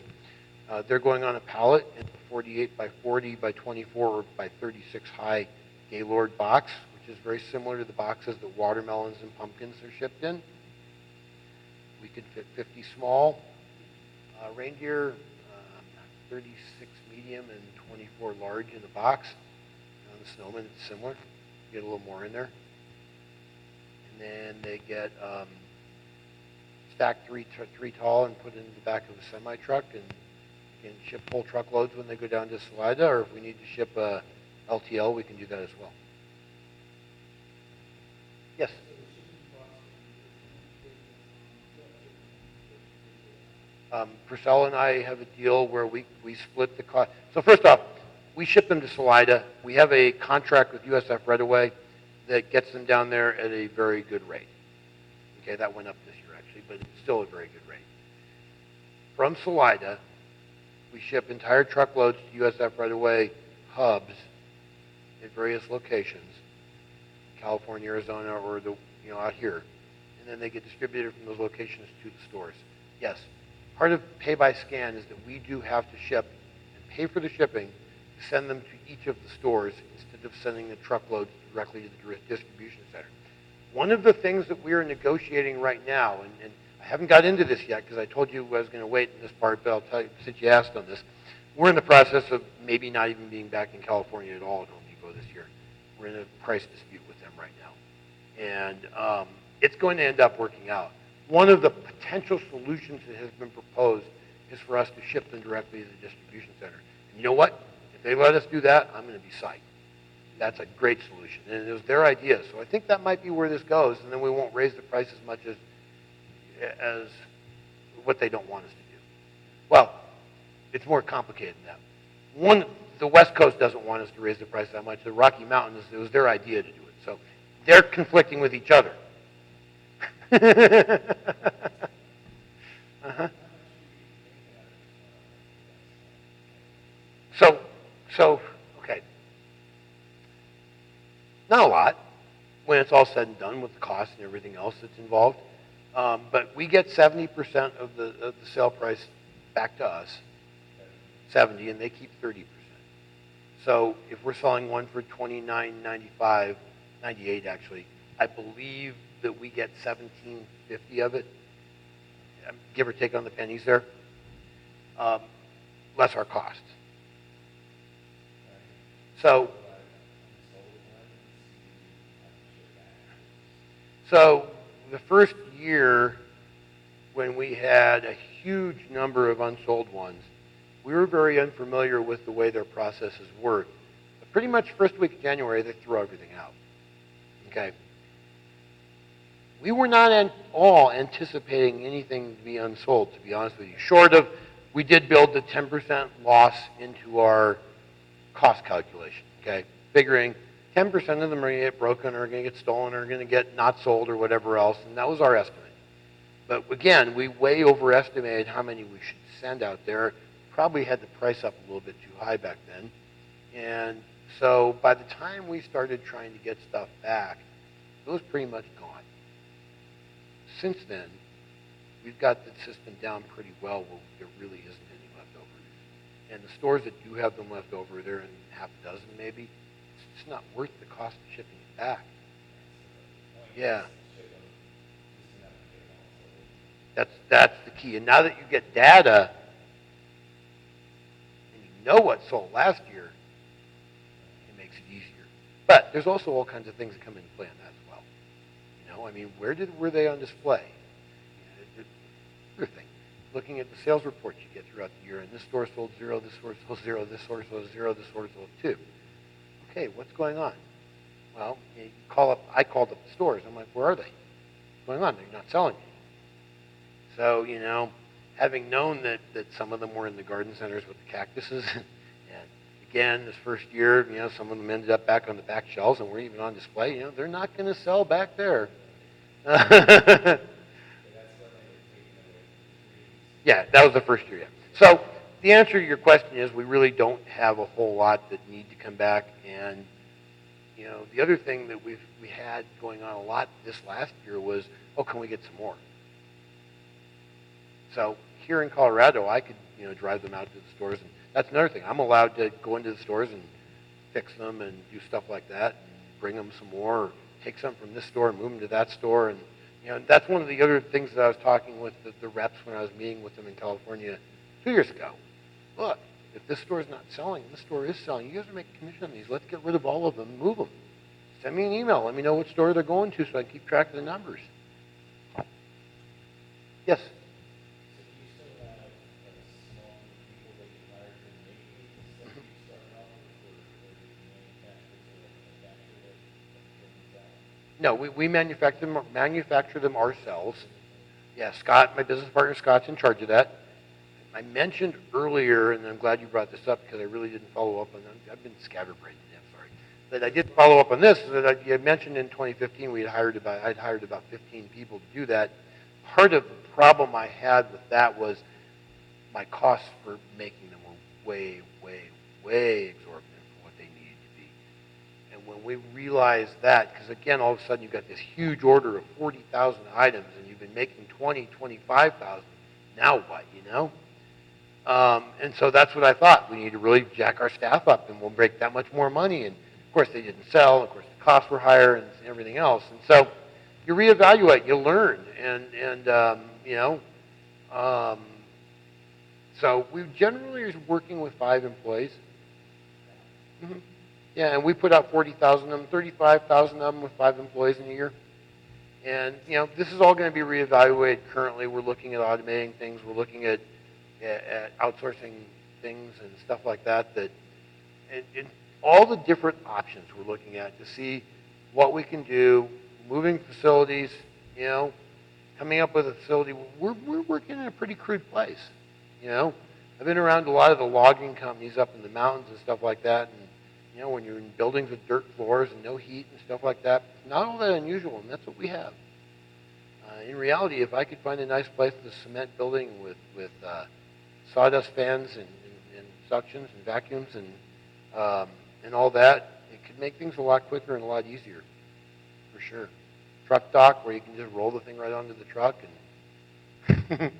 they're going on a pallet in a 48 by 40 by 24 or by 36 high Gaylord box, which is very similar to the boxes that watermelons and pumpkins are shipped in. We could fit 50 small reindeer, 36 medium, and 24 large in the box. On the Snowman, it's similar. You get a little more in there. And then they get stacked three tall and put in the back of a semi-truck, and can ship whole truckloads when they go down to Salida, or if we need to ship a LTL, we can do that as well. Yes? Purcell and I have a deal where we split the cost. So first off, we ship them to Salida. We have a contract with USF Redaway that gets them down there at a very good rate. Okay, that went up this year actually, but it's still a very good rate. From Salida, we ship entire truckloads to USF Redaway hubs at various locations, California, Arizona, or out here, and then they get distributed from those locations to the stores. Yes, part of pay by scan is that we do have to ship and pay for the shipping to send them to each of the stores instead of sending the truckloads directly to the distribution center. One of the things that we are negotiating right now, and I haven't got into this yet because I told you I was going to wait in this part, but I'll tell you since you asked on this, we're in the process of maybe not even being back in California at all at Home Depot this year. We're in a price dispute with them right now. And it's going to end up working out. One of the potential solutions that has been proposed is for us to ship them directly to the distribution center. And you know what? If they let us do that, I'm going to be psyched. That's a great solution. And it was their idea. So I think that might be where this goes, and then we won't raise the price as much as what they don't want us to do. Well, it's more complicated than that. The West Coast doesn't want us to raise the price that much. The Rocky Mountains, it was their idea to do it. So they're conflicting with each other. uh-huh. So, okay. Not a lot when it's all said and done with the cost and everything else that's involved. But we get 70% of the sale price back to us, 70, and they keep 30%. So if we're selling one for $29.95, 98 actually, I believe that we get $17.50 of it, give or take on the pennies there, less our costs. So the first year when we had a huge number of unsold ones, we were very unfamiliar with the way their processes work. But pretty much first week of January, they threw everything out. Okay. We were not at all anticipating anything to be unsold, to be honest with you. Short of, we did build the 10% loss into our cost calculation, okay? Figuring 10% of them are going to get broken or are going to get stolen or are going to get not sold or whatever else, and that was our estimate. But again, we way overestimated how many we should send out there. Probably had the price up a little bit too high back then. And so by the time we started trying to get stuff back, it was pretty much gone. Since then, we've got the system down pretty well where there really isn't any leftovers. And the stores that do have them left over, they're in half a dozen maybe. It's just not worth the cost of shipping it back. Yeah. ship them, just enough to get them all sold. That's the key. And now that you get data and you know what sold last year, it makes it easier. But there's also all kinds of things that come into play on that as well. I mean, were they on display? Other thing, looking at the sales reports you get throughout the year, and this store sold 0, this store sold 0, this store sold 0, this store sold 2. Okay, what's going on? Well, I called up the stores. I'm like, where are they? What's going on? They're not selling any. So, having known that some of them were in the garden centers with the cactuses, and again, this first year, some of them ended up back on the back shelves and were even on display. They're not going to sell back there. Yeah, that was the first year, yeah. So the answer to your question is we really don't have a whole lot that need to come back. And, the other thing that we had going on a lot this last year was, can we get some more? So here in Colorado, I could, drive them out to the stores. And that's another thing. I'm allowed to go into the stores and fix them and do stuff like that and bring them some more, or take some from this store and move them to that store. And that's one of the other things that I was talking with the reps when I was meeting with them in California 2 years ago. Look, if this store is not selling, this store is selling, you guys are making commission on these. Let's get rid of all of them and move them. Send me an email. Let me know what store they're going to so I can keep track of the numbers. Yes? So do you still have a small group of people that you hire to make these stuff you start off with, or do you manufacture it out? No, we manufacture them ourselves. Yeah, Scott, my business partner Scott's in charge of that. I mentioned earlier, and I'm glad you brought this up because I really didn't follow up on that. I've been scatterbrained, I'm sorry. But I did follow up on this. That I mentioned in 2015 I'd hired about 15 people to do that. Part of the problem I had with that was my costs for making them were way, way, way exorbitant for what they needed to be. And when we realized that, because again, all of a sudden you've got this huge order of 40,000 items, and you've been making 20, 25,000. Now what, And so that's what I thought. We need to really jack our staff up, and we'll make that much more money. And of course, they didn't sell. Of course, the costs were higher and everything else. And so you reevaluate, you learn, so we generally are working with 5 employees. Mm-hmm. Yeah, and we put out 40,000 of them, 35,000 of them with 5 employees in a year. And, this is all going to be reevaluated. Currently, we're looking at automating things. We're looking at outsourcing things and stuff like that. And all the different options we're looking at to see what we can do, moving facilities, coming up with a facility. We're working in a pretty crude place, I've been around a lot of the logging companies up in the mountains and stuff like that, and when you're in buildings with dirt floors and no heat and stuff like that, it's not all that unusual, and that's what we have. In reality, if I could find a nice place with a cement building with sawdust fans and suctions and vacuums and all that, it could make things a lot quicker and a lot easier, for sure. Truck dock where you can just roll the thing right onto the truck and.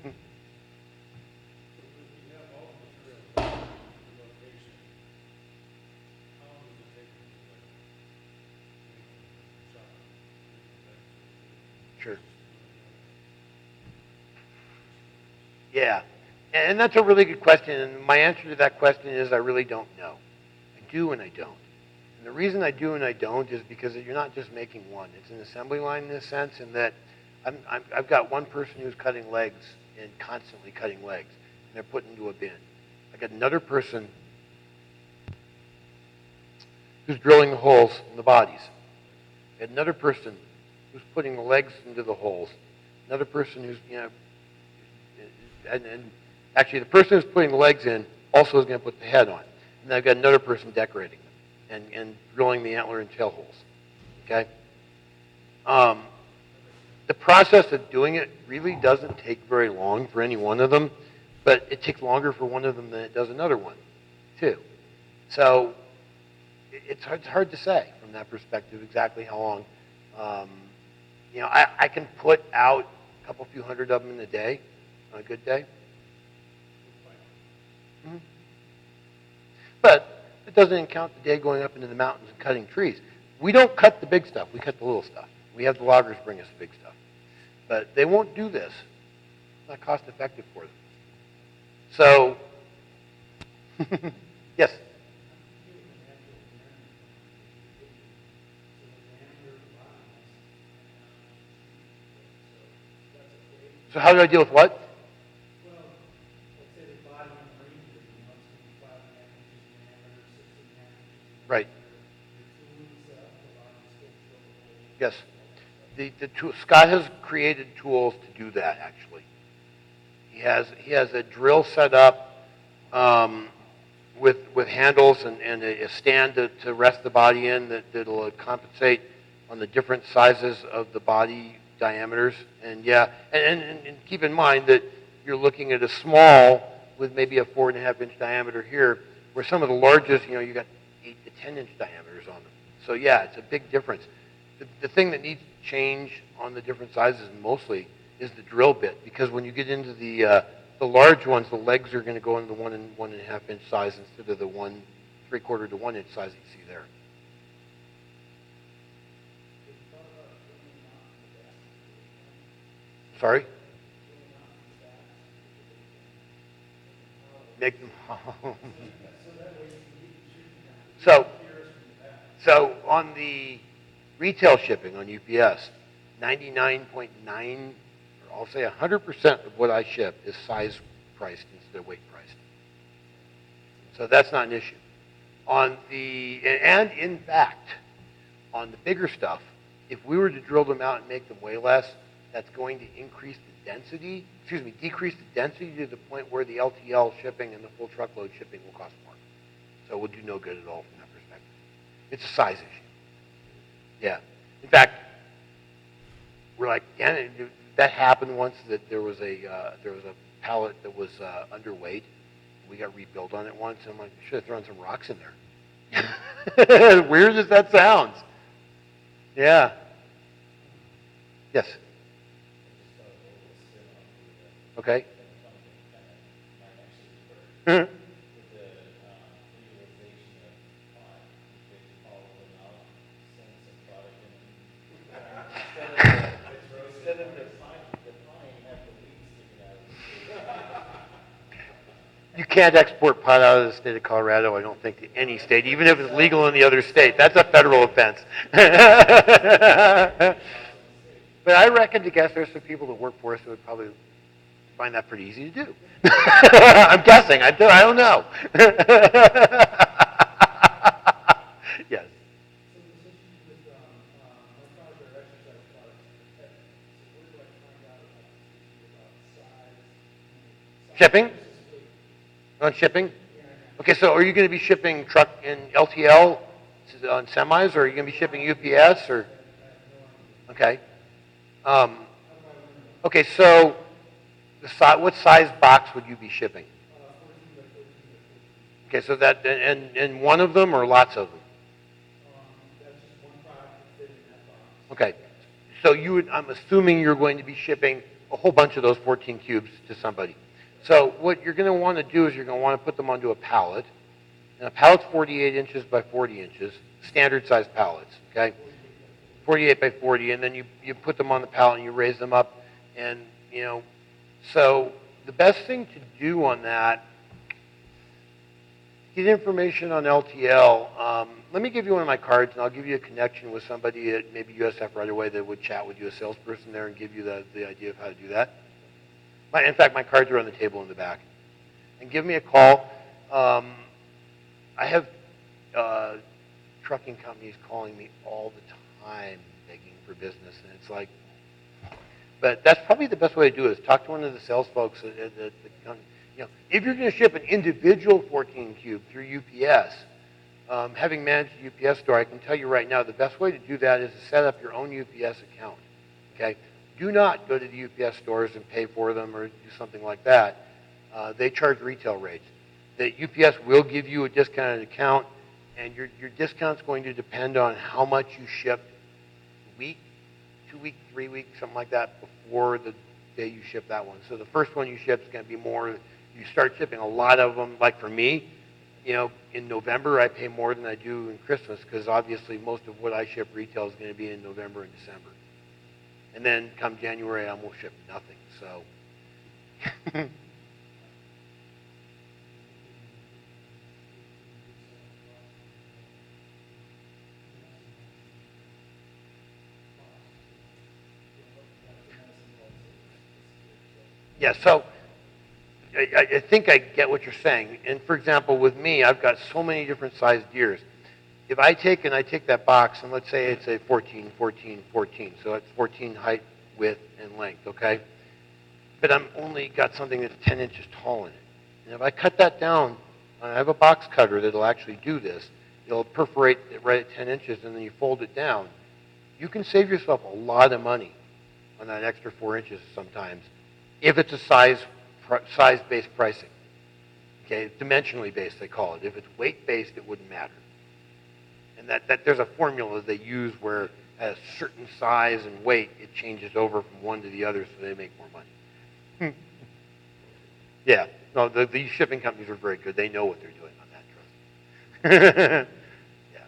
Sure. Yeah, and that's a really good question, and my answer to that question is I really don't know. I do and I don't. And the reason I do and I don't is because you're not just making one. It's an assembly line in this sense, in that I've got one person who's cutting legs and constantly cutting legs, and they're put into a bin. I got another person who's drilling the holes in the bodies. I got another person who's putting the legs into the holes. Another person who's, and actually the person who's putting the legs in also is going to put the head on. And I've got another person decorating them and drilling the antler and tail holes. Okay? The process of doing it really doesn't take very long for any one of them, but it takes longer for one of them than it does another one, too. So it's hard to say from that perspective exactly how long. I can put out a couple few hundred of them in a day, on a good day. Mm-hmm. But it doesn't count the day going up into the mountains and cutting trees. We don't cut the big stuff. We cut the little stuff. We have the loggers bring us big stuff. But they won't do this. It's not cost effective for them. So, yes? So how do I deal with what? Well, let's say the body of the Reindeer, you know, it's going to be 5.5 inches in diameter, 6.5 inches in diameter. Right. Your tools, the body is still drill the hole. Yes. Scott has created tools to do that, actually. He has a drill set up with handles and a stand to rest the body in that'll compensate on the different sizes of the body diameters. And yeah, and keep in mind that you're looking at a small with maybe a 4.5-inch diameter here, where some of the largest, you got 8 to 10-inch diameters on them. So yeah, it's a big difference. The thing that needs to change on the different sizes mostly is the drill bit, because when you get into the large ones, the legs are going to go into the 1.5-inch size instead of the 1.75 to 1-inch size that you see there. Sorry? Make them. So on the retail shipping on UPS, 99.9, or I'll say 100% of what I ship is size priced instead of weight priced. So that's not an issue. And in fact, on the bigger stuff, if we were to drill them out and make them weigh less, that's going to decrease the density to the point where the LTL shipping and the full truckload shipping will cost more. So it would do no good at all from that perspective. It's a size issue. Yeah. In fact, we're like, yeah, that happened once that there was a pallet that was underweight. We got rebuilt on it once, and I'm like, should have thrown some rocks in there. Weird as that sounds. Yeah. Yes. Okay. You can't export pot out of the state of Colorado, I don't think, to any state, even if it's legal in the other state. That's a federal offense. But I reckon to guess there's some people that work for us who would probably find that pretty easy to do. I'm guessing. I don't know. Yes. Shipping? On shipping? Okay, so are you going to be shipping truck and LTL on semis, or are you going to be shipping UPS, or? Okay. Okay, so what size box would you be shipping? Okay, so that, and one of them or lots of them? Okay, so I'm assuming you're going to be shipping a whole bunch of those 14 cubes to somebody. So what you're going to want to do is you're going to want to put them onto a pallet. And a pallet's 48 inches by 40 inches, standard size pallets, okay? 48 by 40, and then you put them on the pallet and you raise them up. And, so the best thing to do on that, get information on LTL. Let me give you one of my cards, and I'll give you a connection with somebody at maybe USF right away that would chat with you, a salesperson there, and give you the idea of how to do that. In fact, my cards are on the table in the back. And give me a call. I have trucking companies calling me all the time begging for business, and it's like, but that's probably the best way to do it, is talk to one of the sales folks at the company. If you're going to ship an individual 14 cube through UPS, having managed the UPS store, I can tell you right now, the best way to do that is to set up your own UPS account, okay? Do not go to the UPS stores and pay for them or do something like that. They charge retail rates. The UPS will give you a discounted account, and your discount's going to depend on how much you shipped a week, 2 weeks, 3 weeks, something like that, before the day you ship that one. So the first one you ship is going to be more, you start shipping a lot of them, like for me, in November I pay more than I do in Christmas because obviously most of what I ship retail is going to be in November and December. And then come January I will ship nothing. So yeah, so I think I get what you're saying. And for example, with me, I've got so many different sized deers. If I take that box and let's say it's a 14, 14, 14, so it's 14 height, width, and length, okay? But I'm only got something that's 10 inches tall in it. And if I cut that down, I have a box cutter that'll actually do this. It'll perforate it right at 10 inches, and then you fold it down. You can save yourself a lot of money on that extra 4 inches sometimes, if it's a size-based pricing. Okay, dimensionally based, they call it. If it's weight-based, it wouldn't matter. And that there's a formula they use where at a certain size and weight, it changes over from one to the other so they make more money. Yeah, no, these shipping companies are very good. They know what they're doing on that, trust me. Yeah.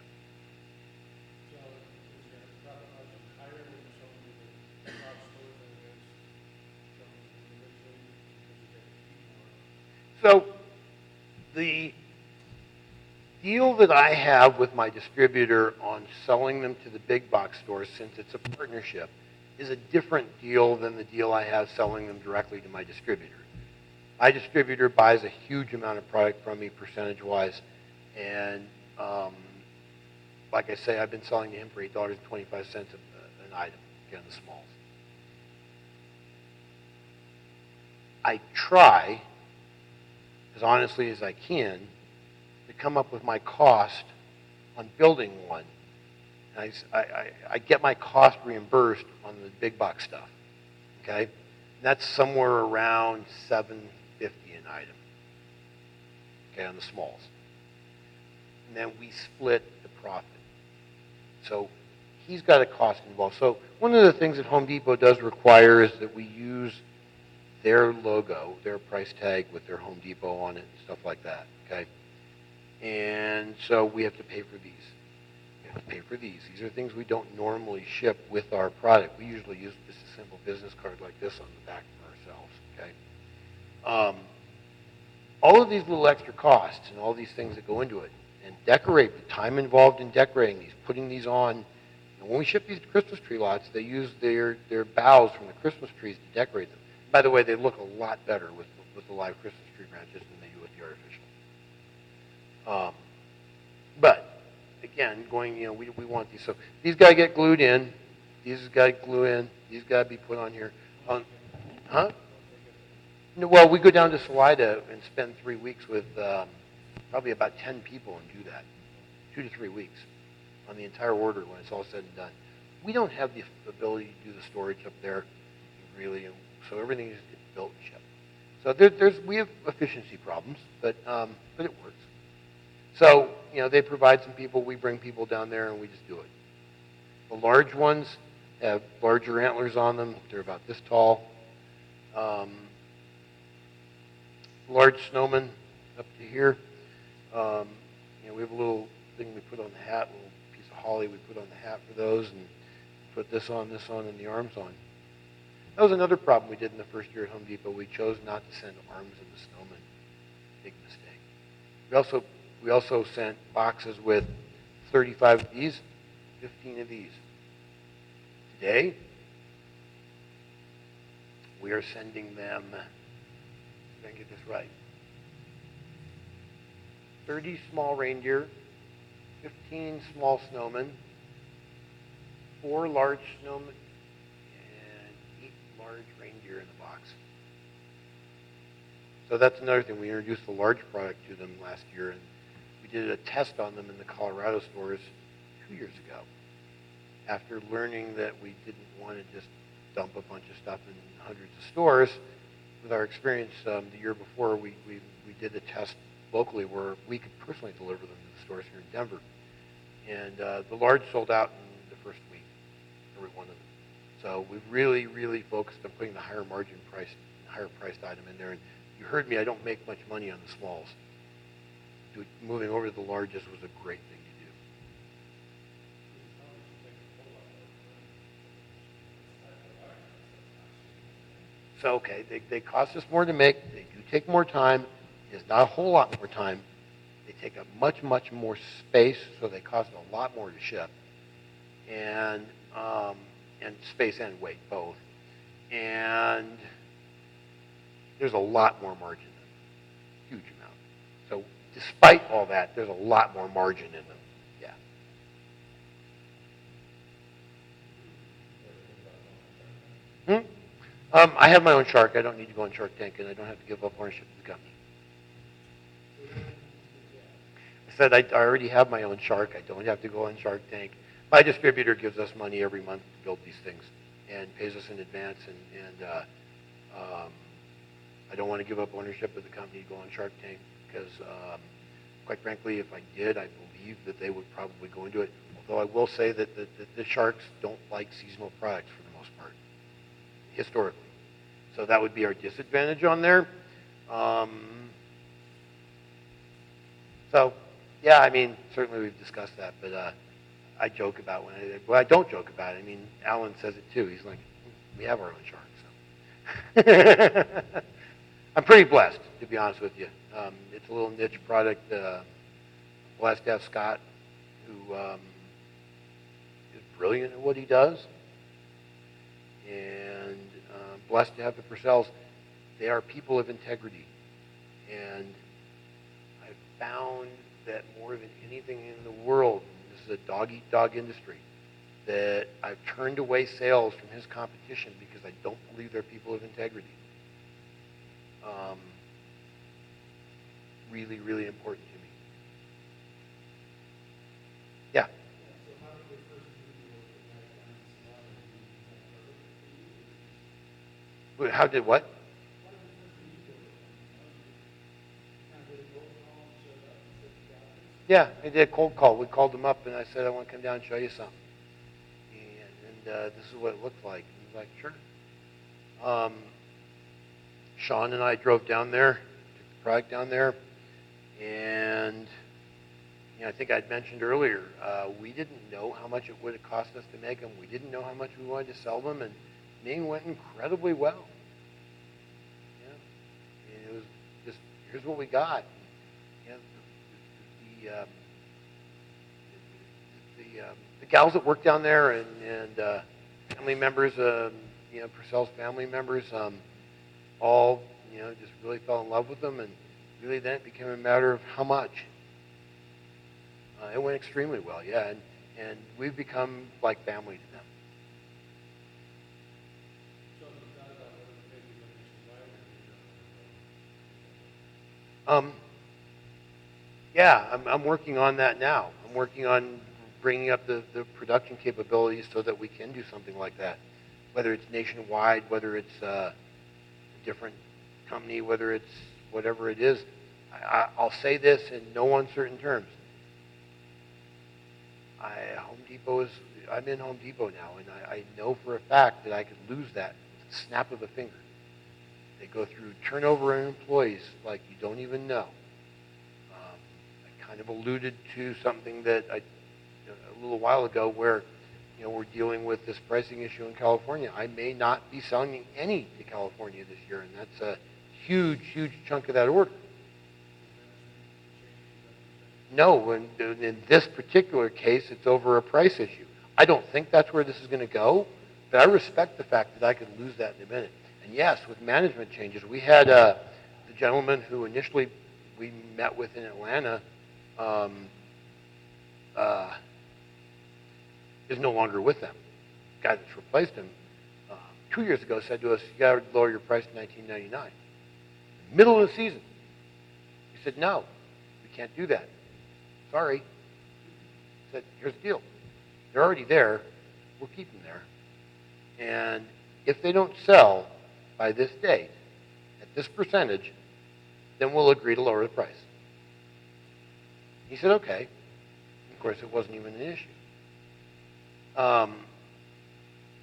So the deal that I have with my distributor on selling them to the big box stores, since it's a partnership, is a different deal than the deal I have selling them directly to my distributor. My distributor buys a huge amount of product from me percentage-wise, and like I say, I've been selling to him for $8.25 an item, on the smalls. I try, as honestly as I can, to come up with my cost on building one. And I get my cost reimbursed on the big box stuff, okay? And that's somewhere around $7.50 an item, okay, on the smalls. And then we split the profit. So he's got a cost involved. So one of the things that Home Depot does require is that we use their logo, their price tag with their Home Depot on it and stuff like that, okay? And so we have to pay for these. We have to pay for these. These are things we don't normally ship with our product. We usually use just a simple business card like this on the back for ourselves, okay? All of these little extra costs and all these things that go into it, and decorate, the time involved in decorating these, putting these on. And when we ship these Christmas tree lots, they use their boughs from the Christmas trees to decorate them. By the way, they look a lot better with the live Christmas tree branches than they do with the artificial. But again, we want these. So these got to get glued in. These got to glue in. These got to be put on here. Huh? No, well, we go down to Salida and spend 3 weeks with probably about 10 people and do that. 2 to 3 weeks on the entire order when it's all said and done. We don't have the ability to do the storage up there, really, so everything is built and shipped. So we have efficiency problems, but it works. So they provide some people, we bring people down there, and we just do it. The large ones have larger antlers on them. They're about this tall. Large Snowman up to here. We have a little thing we put on the hat, a little piece of holly we put on the hat for those, and put this on, and the arms on. That was another problem we did in the first year at Home Depot. We chose not to send arms in the Snowman. Big mistake. We also sent boxes with 35 of these, 15 of these. Today, we are sending them, I'm going to get this right, 30 small reindeer, 15 small snowmen, 4 large snowmen, and 8 large reindeer in the box. So that's another thing. We introduced the large product to them last year, and we did a test on them in the Colorado stores 2 years ago. After learning that we didn't want to just dump a bunch of stuff in hundreds of stores, with our experience the year before, we did a test locally where we could personally deliver them to the stores here in Denver. And the large sold out in the first week, every one of them. So we've really, really focused on putting the higher margin price, higher priced item in there. And you heard me, I don't make much money on the smalls. moving over to the largest was a great thing to do. So, okay, they cost us more to make. They do take more time. It's not a whole lot more time. They take up much, much more space, so they cost a lot more to ship. And, and space and weight, both. And there's a lot more margin in them. Huge amount. So despite all that, there's a lot more margin in them. Yeah. I have my own shark. I don't need to go on Shark Tank, and I don't have to give up ownership of the company. I said I already have my own shark. I don't have to go on Shark Tank. My distributor gives us money every month to build these things and pays us in advance. And I don't want to give up ownership of the company to go on Shark Tank because, quite frankly, if I did, I believe that they would probably go into it. Although I will say that the sharks don't like seasonal products for the most part, historically. So that would be our disadvantage on there. So, yeah, I mean, certainly we've discussed that, but I joke about I don't joke about it. I mean, Alan says it too. He's like, we have our own shark, so. I'm pretty blessed, to be honest with you. It's a little niche product. Blessed to have Scott, who is brilliant at what he does, and blessed to have the Purcells. They are people of integrity, and I've found that more than anything in the world, this is a dog-eat-dog industry, that I've turned away sales from his competition because I don't believe they're people of integrity. Really, really important to me. Yeah. So how did your first meeting with the guy down in Savannah do? How did what? How did the first meeting go with him? You kind of did a cold call and showed up and said you got this? Yeah, I did a cold call. We called him up, and I said, I want to come down and show you something. And this is what it looked like. And he was like, sure. Sean and I drove down there, took the product down there, and I think I'd mentioned earlier, we didn't know how much it would have cost us to make them. We didn't know how much we wanted to sell them, and Ming went incredibly well. And it was just, here's what we got. The gals that work down there and family members, Purcell's family members, all just really fell in love with them, and really then it became a matter of how much. It went extremely well, yeah, and we've become like family to them. So have you thought about whether maybe you go nationwide or Yeah, I'm working on that now. I'm working on bringing up the production capabilities so that we can do something like that, whether it's nationwide, whether it's a different company, whether it's whatever it is. I'll say this in no uncertain terms. I'm in Home Depot now, and I know for a fact that I could lose that with the snap of a finger. They go through turnover in employees like you don't even know. I kind of alluded to something that a little while ago where we're dealing with this pricing issue in California. I may not be selling any to California this year, and that's a huge, huge chunk of that order. No, in this particular case, it's over a price issue. I don't think that's where this is going to go, but I respect the fact that I could lose that in a minute. And yes, with management changes, we had the gentleman who initially we met with in Atlanta is no longer with them. The guy that's replaced him 2 years ago said to us, you got to lower your price to $19.99. Middle of the season. We said, no, we can't do that. Sorry. He said, here's the deal. They're already there. We'll keep them there. And if they don't sell by this date, at this percentage, then we'll agree to lower the price. He said, okay. Of course, it wasn't even an issue.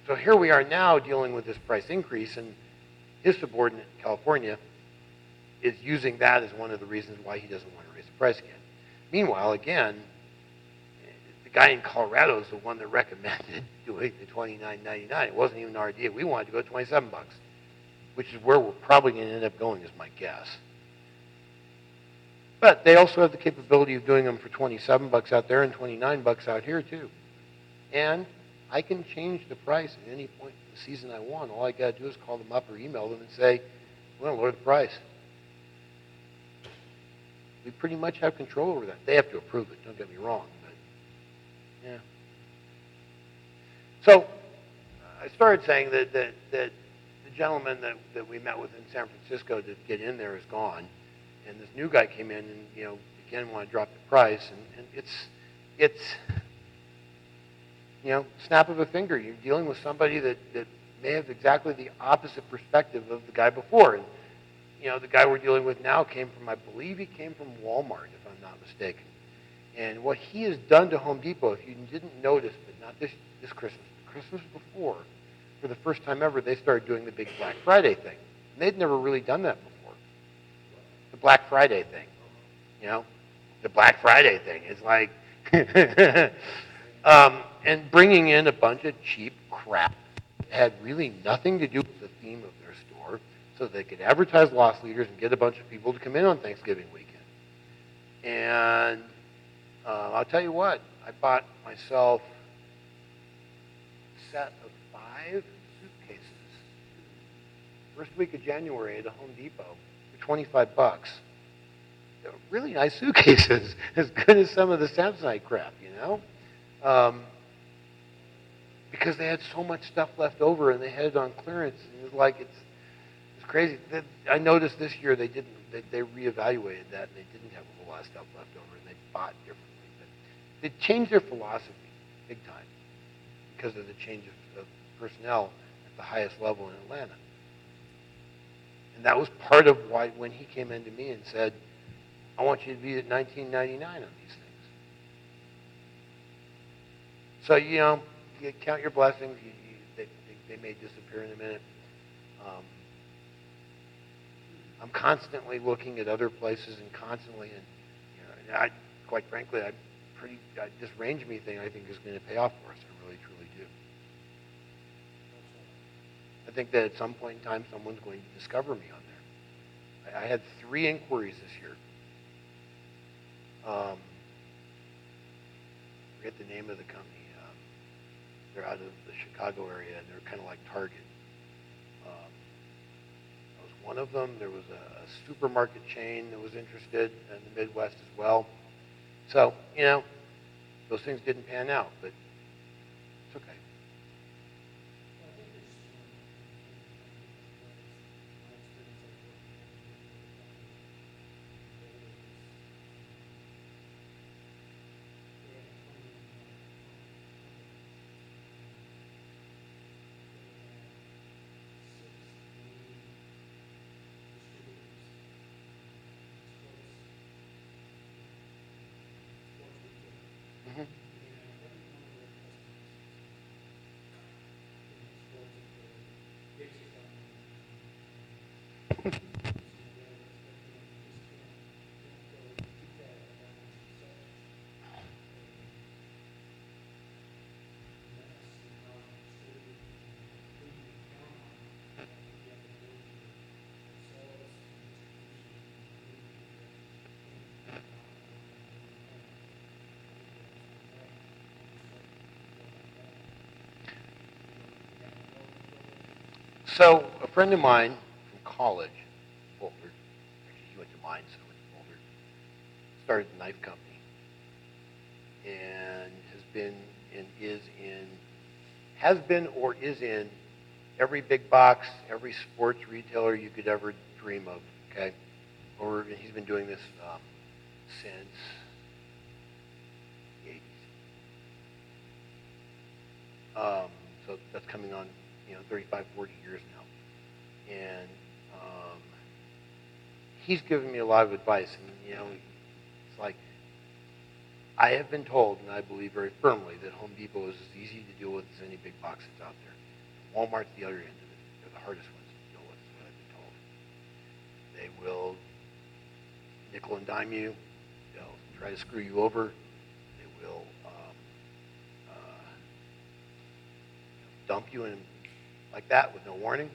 So here we are now dealing with this price increase, and his subordinate in California is using that as one of the reasons why he doesn't want to raise the price again. Meanwhile, again, the guy in Colorado is the one that recommended doing the $29.99. It wasn't even our idea. We wanted to go $27, which is where we're probably going to end up going, is my guess. But they also have the capability of doing them for $27 out there and $29 out here too. And I can change the price at any point in the season I want. All I got to do is call them up or email them and say, "We want to lower the price." We pretty much have control over that. They have to approve it. Don't get me wrong, but yeah. So I started saying that the gentleman that we met with in San Francisco to get in there is gone, and this new guy came in and again wanted to drop the price, and it's snap of a finger. You're dealing with somebody that may have exactly the opposite perspective of the guy before. And the guy we're dealing with now I believe he came from Walmart, if I'm not mistaken. And what he has done to Home Depot, if you didn't notice, but not this Christmas, the Christmas before, for the first time ever, they started doing the big Black Friday thing. And they'd never really done that before. The Black Friday thing. The Black Friday thing is like, and bringing in a bunch of cheap crap that had really nothing to do with the theme of their store, so they could advertise loss leaders and get a bunch of people to come in on Thanksgiving weekend. And I'll tell you what, I bought myself a set of 5 suitcases first week of January at a Home Depot for $25. They were really nice suitcases, as good as some of the Samsonite crap, because they had so much stuff left over and they had it on clearance. And it was like it's crazy. I noticed this year they reevaluated that and they didn't have a whole lot of stuff left over and they bought differently. But they changed their philosophy big time because of the change of personnel at the highest level in Atlanta. And that was part of why when he came into me and said, "I want you to be at $19.99 on these things." So you count your blessings. They may disappear in a minute. I'm constantly looking at other places and constantly, and quite frankly, this range me thing I think is going to pay off for us. I really, truly do. I think that at some point in time, someone's going to discover me on there. I had 3 inquiries this year. I forget the name of the company. They're out of the Chicago area, and they're kind of like Target. That was one of them. There was a supermarket chain that was interested in the Midwest as well. So, those things didn't pan out, but it's okay. Mm-hmm. So a friend of mine from college, Boulder, actually he went to mine, so I went to Boulder, started a knife company, and has been or is in every big box, every sports retailer you could ever dream of. Okay, or he's been doing this since the 80s. So that's coming on 35, 40 years now. And he's given me a lot of advice. And, it's like, I have been told, and I believe very firmly, that Home Depot is as easy to deal with as any big box that's out there. Walmart's the other end of it. They're the hardest ones to deal with, is what I've been told. They will nickel and dime you. They'll try to screw you over. They will dump you in like that with no warning.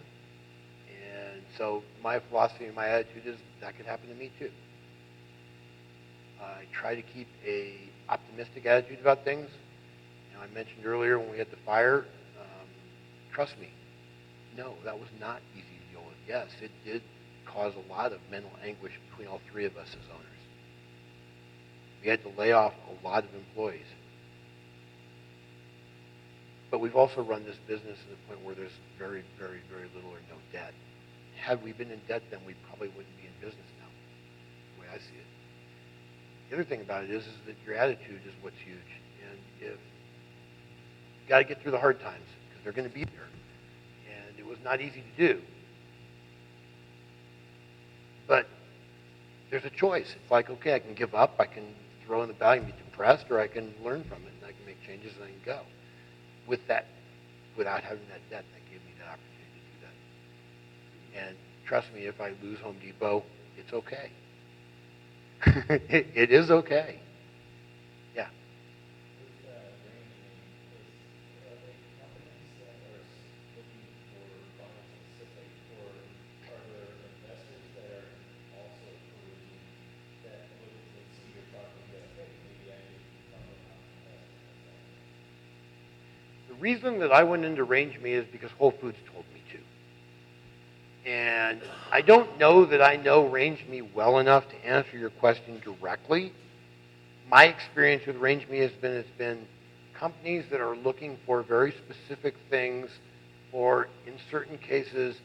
And so my philosophy and my attitude is that could happen to me too. I try to keep a optimistic attitude about things. You know, I mentioned earlier when we had the fire, trust me, no, that was not easy to deal with. Yes, it did cause a lot of mental anguish between all three of us as owners. We had to lay off a lot of employees. But we've also run this business to the point where there's very, very, very little or no debt. Had we been in debt, then we probably wouldn't be in business now, the way I see it. The other thing about it is that your attitude is what's huge. And if you got to get through the hard times, because they're going to be there. And it was not easy to do. But there's a choice. It's like, okay, I can give up, I can throw in the bag and be depressed, or I can learn from it, and I can make changes, and I can go. With that, without having that debt, that gave me that opportunity to do that. And trust me, if I lose Home Depot, it's okay. It is okay. Yeah. With are they companies that are looking for products specific, or are there investors that are also perusing that look at they see your product and go, hey, maybe I could become an investor in that? The reason that I went into Range Me is because Whole Foods told me to. And I don't know that I know Range Me well enough to answer your question directly. My experience with Range Me has been it's been companies that are looking for very specific things, or in certain cases,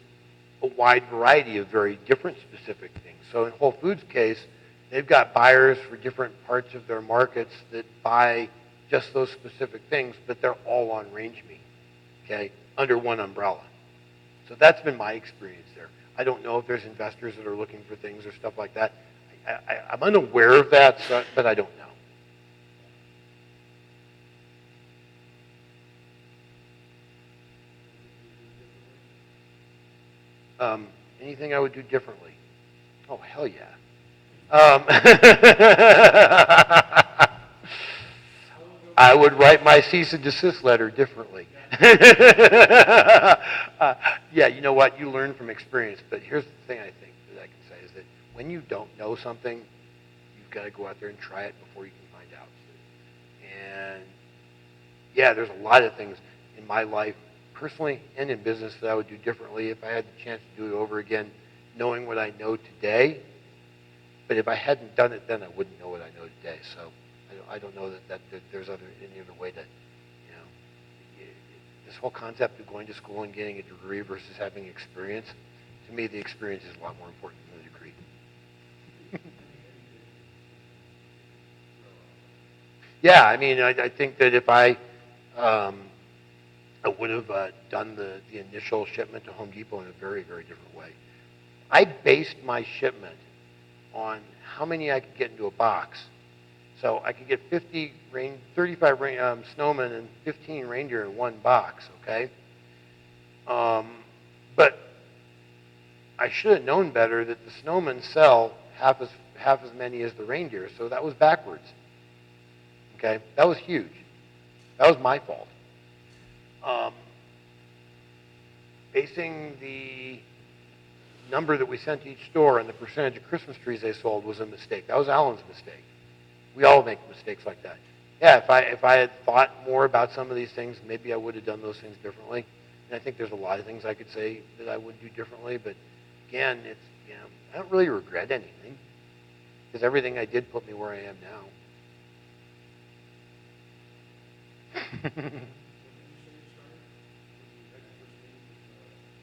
a wide variety of very different specific things. So in Whole Foods' case, they've got buyers for different parts of their markets that buy just those specific things, but they're all on Range Me, okay, under one umbrella. So that's been my experience there. I don't know if there's investors that are looking for things or stuff like that. I'm unaware of that, so, but I don't know. Anything I would do differently? Oh, hell yeah. I would write my cease and desist letter differently. Yeah, you know what? You learn from experience. But here's the thing I think that I can say is that when you don't know something, you've got to go out there and try it before you can find out. And yeah, there's a lot of things in my life, personally and in business, that I would do differently if I had the chance to do it over again, knowing what I know today. But if I hadn't done it then, I wouldn't know what I know today. So I don't know that there's any other way to, you know, this whole concept of going to school and getting a degree versus having experience, to me, the experience is a lot more important than the degree. Yeah, I mean, I think that if I would have done the initial shipment to Home Depot in a very, very different way. I based my shipment on how many I could get into a box. So I could get 35 Snowman and 15 Reindeer in one box, okay? But I should have known better that the Snowmen sell half as many as the Reindeer, so that was backwards. Okay? That was huge. That was my fault. Basing the number that we sent to each store and the percentage of Christmas trees they sold was a mistake. That was Alan's mistake. We all make mistakes like that. Yeah, if I had thought more about some of these things, maybe I would have done those things differently. And I think there's a lot of things I could say that I would do differently. But again, it's, you know, I don't really regret anything because everything I did put me where I am now.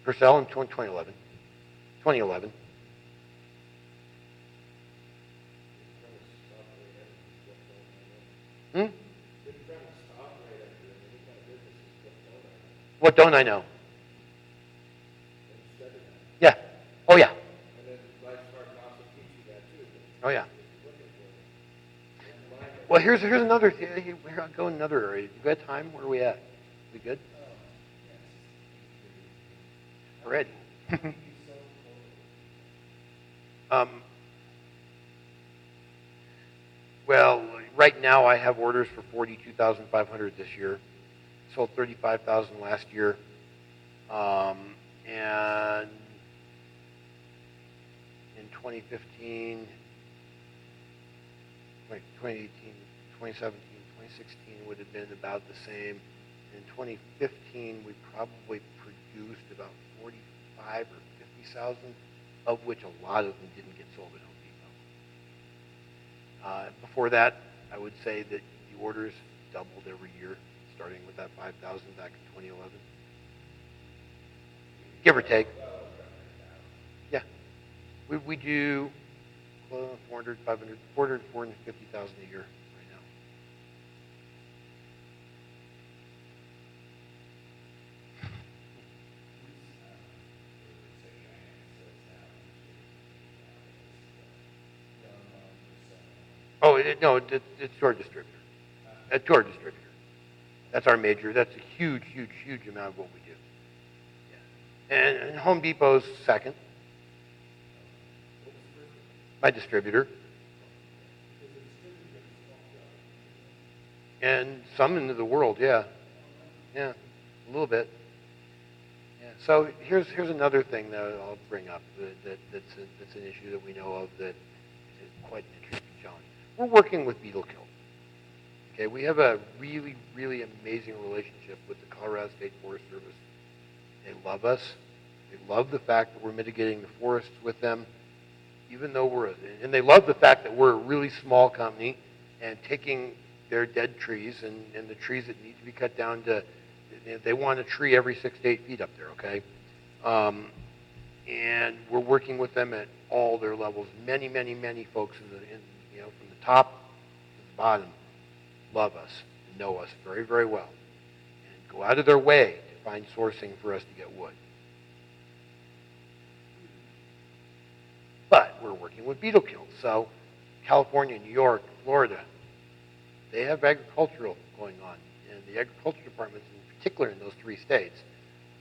Purcell in 2011. 2011. Hmm? What don't I know? Yeah. Oh, yeah. Oh, yeah. Well, here's another. Here, I'll go in another area. You got time? Where are we at? We good? Already. Well, right now I have orders for 42,500 this year. Sold 35,000 last year. And in 2015, 2018, 2017, 2016 would have been about the same. In 2015, we probably produced about 45 or 50,000, of which a lot of them didn't get sold at Home Depot. Before that, I would say that the orders doubled every year, starting with that 5,000 back in 2011. Give or take. Yeah. We do 400, 500, 400, 450,000 a year right now. Oh, no, it's to our distributor. To our distributor. That's our major. That's a huge, huge, huge amount of what we do. Yeah. And Home Depot's second. My distributor. And some into the world, yeah. Yeah, a little bit. Yeah. So here's another thing that I'll bring up that's an issue that we know of that is quite an interesting challenge. We're working with beetle kill. Okay, we have a really, really amazing relationship with the Colorado State Forest Service. They love us. They love the fact that we're mitigating the forests with them, even though and they love the fact that we're a really small company and taking their dead trees and the trees that need to be cut down to, they want a tree every 6 to 8 feet up there, okay? And we're working with them at all their levels. Many, many, many folks from the top to the bottom love us and know us very, very well and go out of their way to find sourcing for us to get wood. But we're working with beetle kills. So California, New York, Florida, they have agricultural going on. And the agriculture departments, in particular in those 3 states,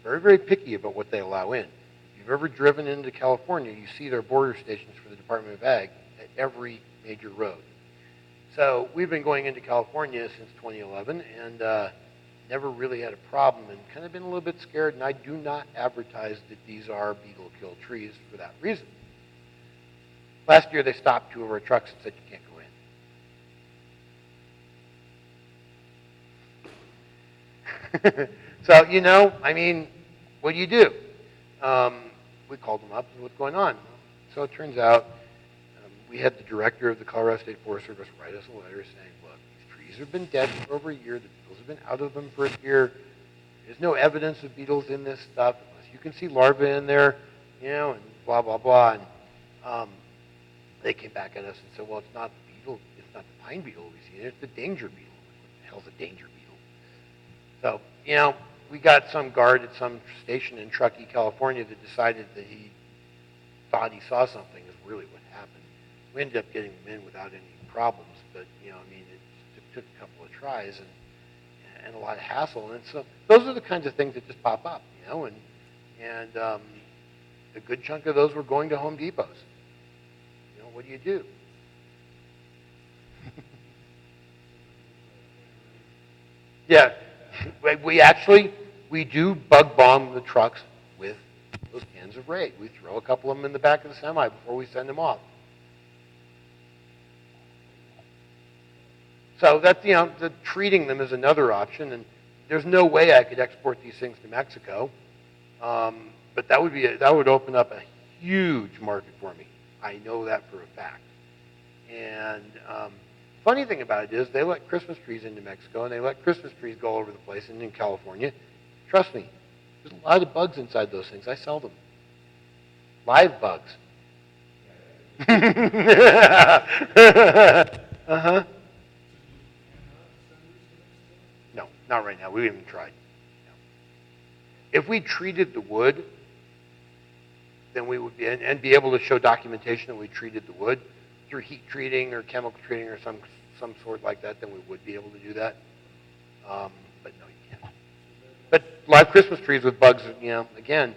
very, very picky about what they allow in. If you've ever driven into California, you see their border stations for the Department of Ag at every major road. So we've been going into California since 2011 and never really had a problem and kind of been a little bit scared. And I do not advertise that these are beetle kill trees for that reason. Last year they stopped 2 of our trucks and said you can't go in. So, I mean, what do you do? We called them up and what's going on? So it turns out we had the director of the Colorado State Forest Service write us a letter saying, look, these trees have been dead for over a year. The beetles have been out of them for a year. There's no evidence of beetles in this stuff unless you can see larvae in there, and blah, blah, blah. And they came back at us and said, well, it's not the beetle. It's not the pine beetle we see. It's the danger beetle. What the hell's a danger beetle? So, we got some guard at some station in Truckee, California that decided that he thought he saw something is really what happened. We ended up getting them in without any problems, but, it took a couple of tries and a lot of hassle. And so those are the kinds of things that just pop up, and a good chunk of those were going to Home Depots. What do you do? Yeah, we do bug bomb the trucks with those cans of Raid. We throw a couple of them in the back of the semi before we send them off. So that's, treating them is another option, and there's no way I could export these things to Mexico, but that would open up a huge market for me. I know that for a fact. And funny thing about it is they let Christmas trees into Mexico, and they let Christmas trees go all over the place, and in California, trust me, there's a lot of bugs inside those things. I sell them. Live bugs. Uh-huh. No, not right now. We haven't even tried. No. If we treated the wood, then we would be able to show documentation that we treated the wood through heat treating or chemical treating or some sort like that, then we would be able to do that. But no, you can't. But live Christmas trees with bugs, again.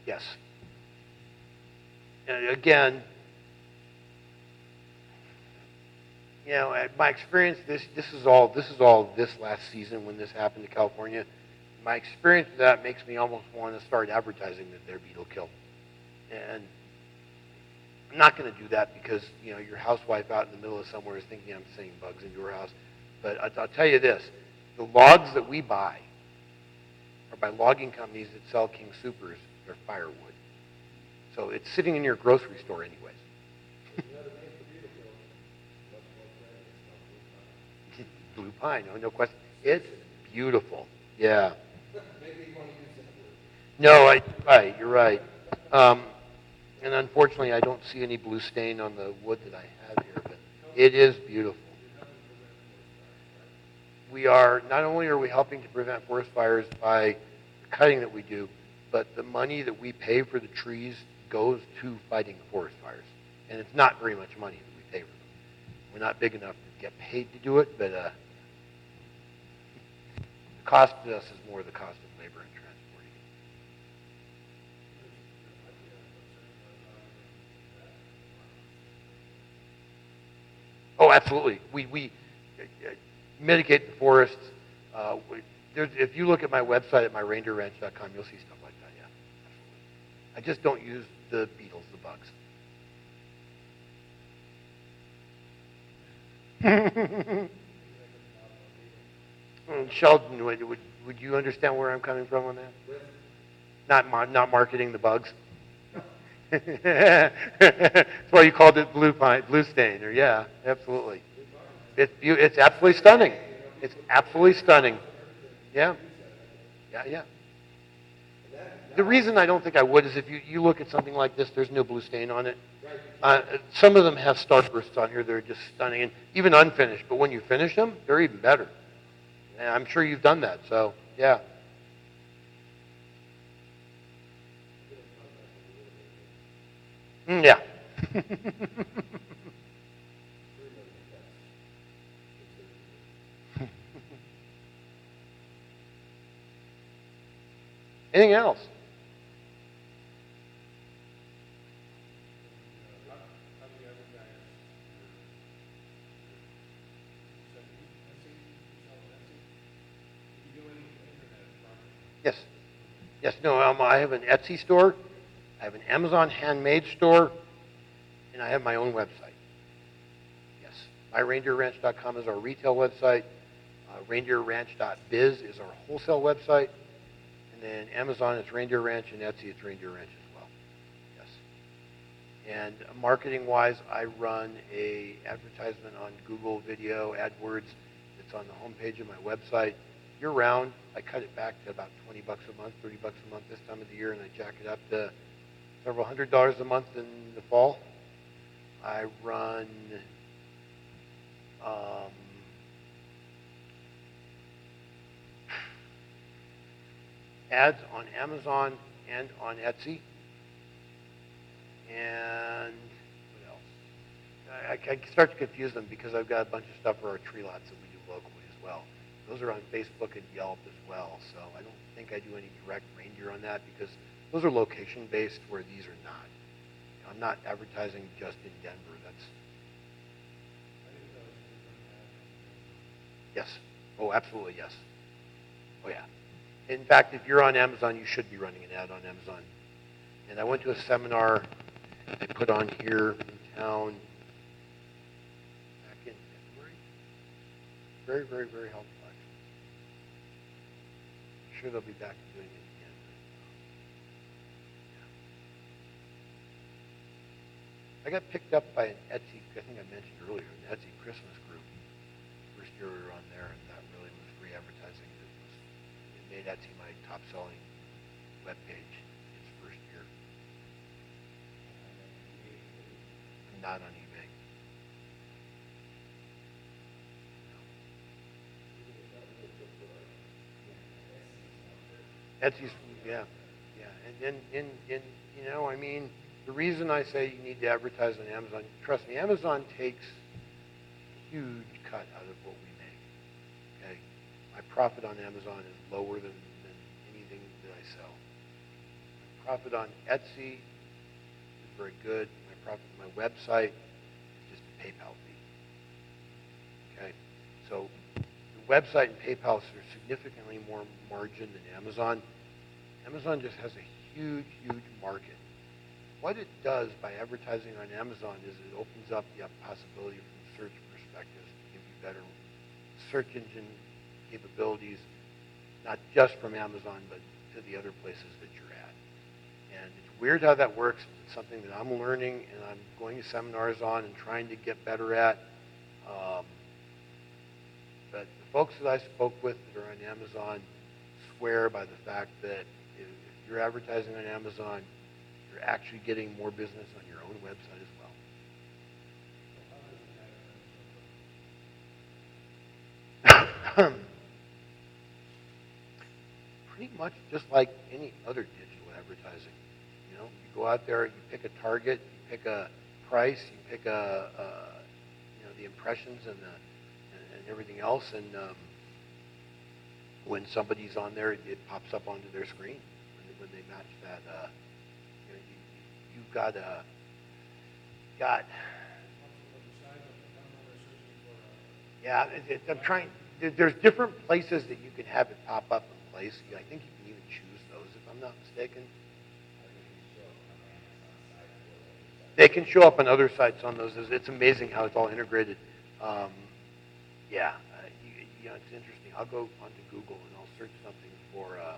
Yes. And again, my experience, this is all this last season when this happened to California. My experience with that makes me almost want to start advertising that they're beetle kill. And I'm not going to do that because your housewife out in the middle of somewhere is thinking I'm sending bugs into her house. But I'll tell you this: the logs that we buy are by logging companies that sell King Supers. They're firewood, so it's sitting in your grocery store anyways. Blue pine, no question. It's beautiful. Yeah. Maybe you want to use that word. No, right. You're right. And unfortunately, I don't see any blue stain on the wood that I have here, but it is beautiful. We are not only are we helping to prevent forest fires by the cutting that we do, but the money that we pay for the trees goes to fighting the forest fires, and it's not very much money that we pay for them. We're not big enough to get paid to do it, but the cost to us is more the cost of labor and transporting it. Oh, absolutely. We mitigate the forests. If you look at my website at myreindeerranch.com, you'll see stuff like that. Yeah, absolutely. I just don't use the beetles, the bugs. Sheldon, would you understand where I'm coming from on that? Not marketing the bugs. That's why you called it blue stain, or yeah, absolutely. It's absolutely stunning. It's absolutely stunning. Yeah, yeah. The reason I don't think I would is if you look at something like this, there's no blue stain on it. Some of them have starbursts on here that are just stunning, and even unfinished. But when you finish them, they're even better. And I'm sure you've done that. So yeah. Yeah. Anything else? Yes. Yes. No. I have an Etsy store. I have an Amazon handmade store, and I have my own website. Yes. MyReindeerRanch.com is our retail website. ReindeerRanch.biz is our wholesale website. And then Amazon is Reindeer Ranch, and Etsy is Reindeer Ranch as well. Yes. And marketing-wise, I run a advertisement on Google Video AdWords. It's on the homepage of my website. Year-round, I cut it back to about $20 a month, $30 a month this time of the year, and I jack it up to several $100s a month in the fall. I run ads on Amazon and on Etsy. And what else? I start to confuse them because I've got a bunch of stuff for our tree lots that we do locally as well. Those are on Facebook and Yelp as well. So I don't think I do any direct reindeer on that because those are location-based where these are not. I'm not advertising just in Denver. That's yes. Oh, absolutely yes. Oh yeah. In fact, if you're on Amazon, you should be running an ad on Amazon. And I went to a seminar they put on here in town back in February. Very, very, very helpful, actually. I'm sure they'll be back to doing it again. Yeah. I got picked up by an Etsy, I think I mentioned earlier, an Etsy Christmas group. First year we were on there, and that really was free advertising. It made Etsy my top-selling webpage its first year. I'm not on eBay. Etsy's, yeah. And I mean, the reason I say you need to advertise on Amazon, trust me, Amazon takes a huge cut out of what we make. Okay, my profit on Amazon is lower than anything that I sell. My profit on Etsy is very good. My profit on my website is just a PayPal fee. Okay, so the website and PayPal are significantly more margin than Amazon. Amazon just has a huge, huge market. What it does by advertising on Amazon is it opens up the possibility from a search perspective to give you better search engine capabilities, not just from Amazon, but to the other places that you're at. And it's weird how that works. It's something that I'm learning and I'm going to seminars on and trying to get better at. But the folks that I spoke with that are on Amazon swear by the fact that if you're advertising on Amazon, you're actually getting more business on your own website as well. Pretty much just like any other digital advertising. You know, you go out there, you pick a target, you pick a price, you pick you know, the impressions and everything else, and when somebody's on there, it pops up onto their screen when they match that. You know, you've got yeah. I'm trying. There's different places that you can have it pop up in place. I think you can even choose those, if I'm not mistaken. They can show up on other sites on those. It's amazing how it's all integrated. Yeah, you know, it's interesting. I'll go onto Google and I'll search something for a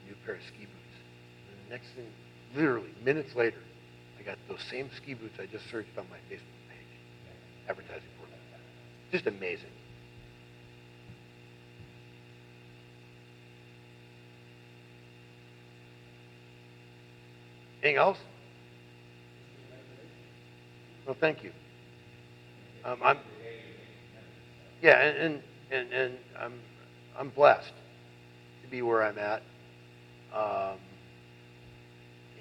new pair of ski boots. And the next thing, literally minutes later, I got those same ski boots I just searched on my Facebook page, advertising for them. Just amazing. Anything else? Well, thank you. I'm yeah, and I'm blessed to be where I'm at,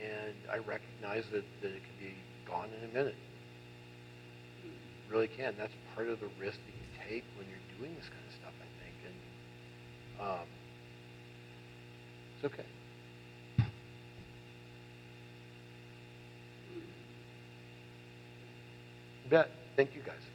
and I recognize that it can be gone in a minute. It really can. That's part of the risk that you take when you're doing this kind of stuff, I think, and it's okay. You bet. Thank you, guys.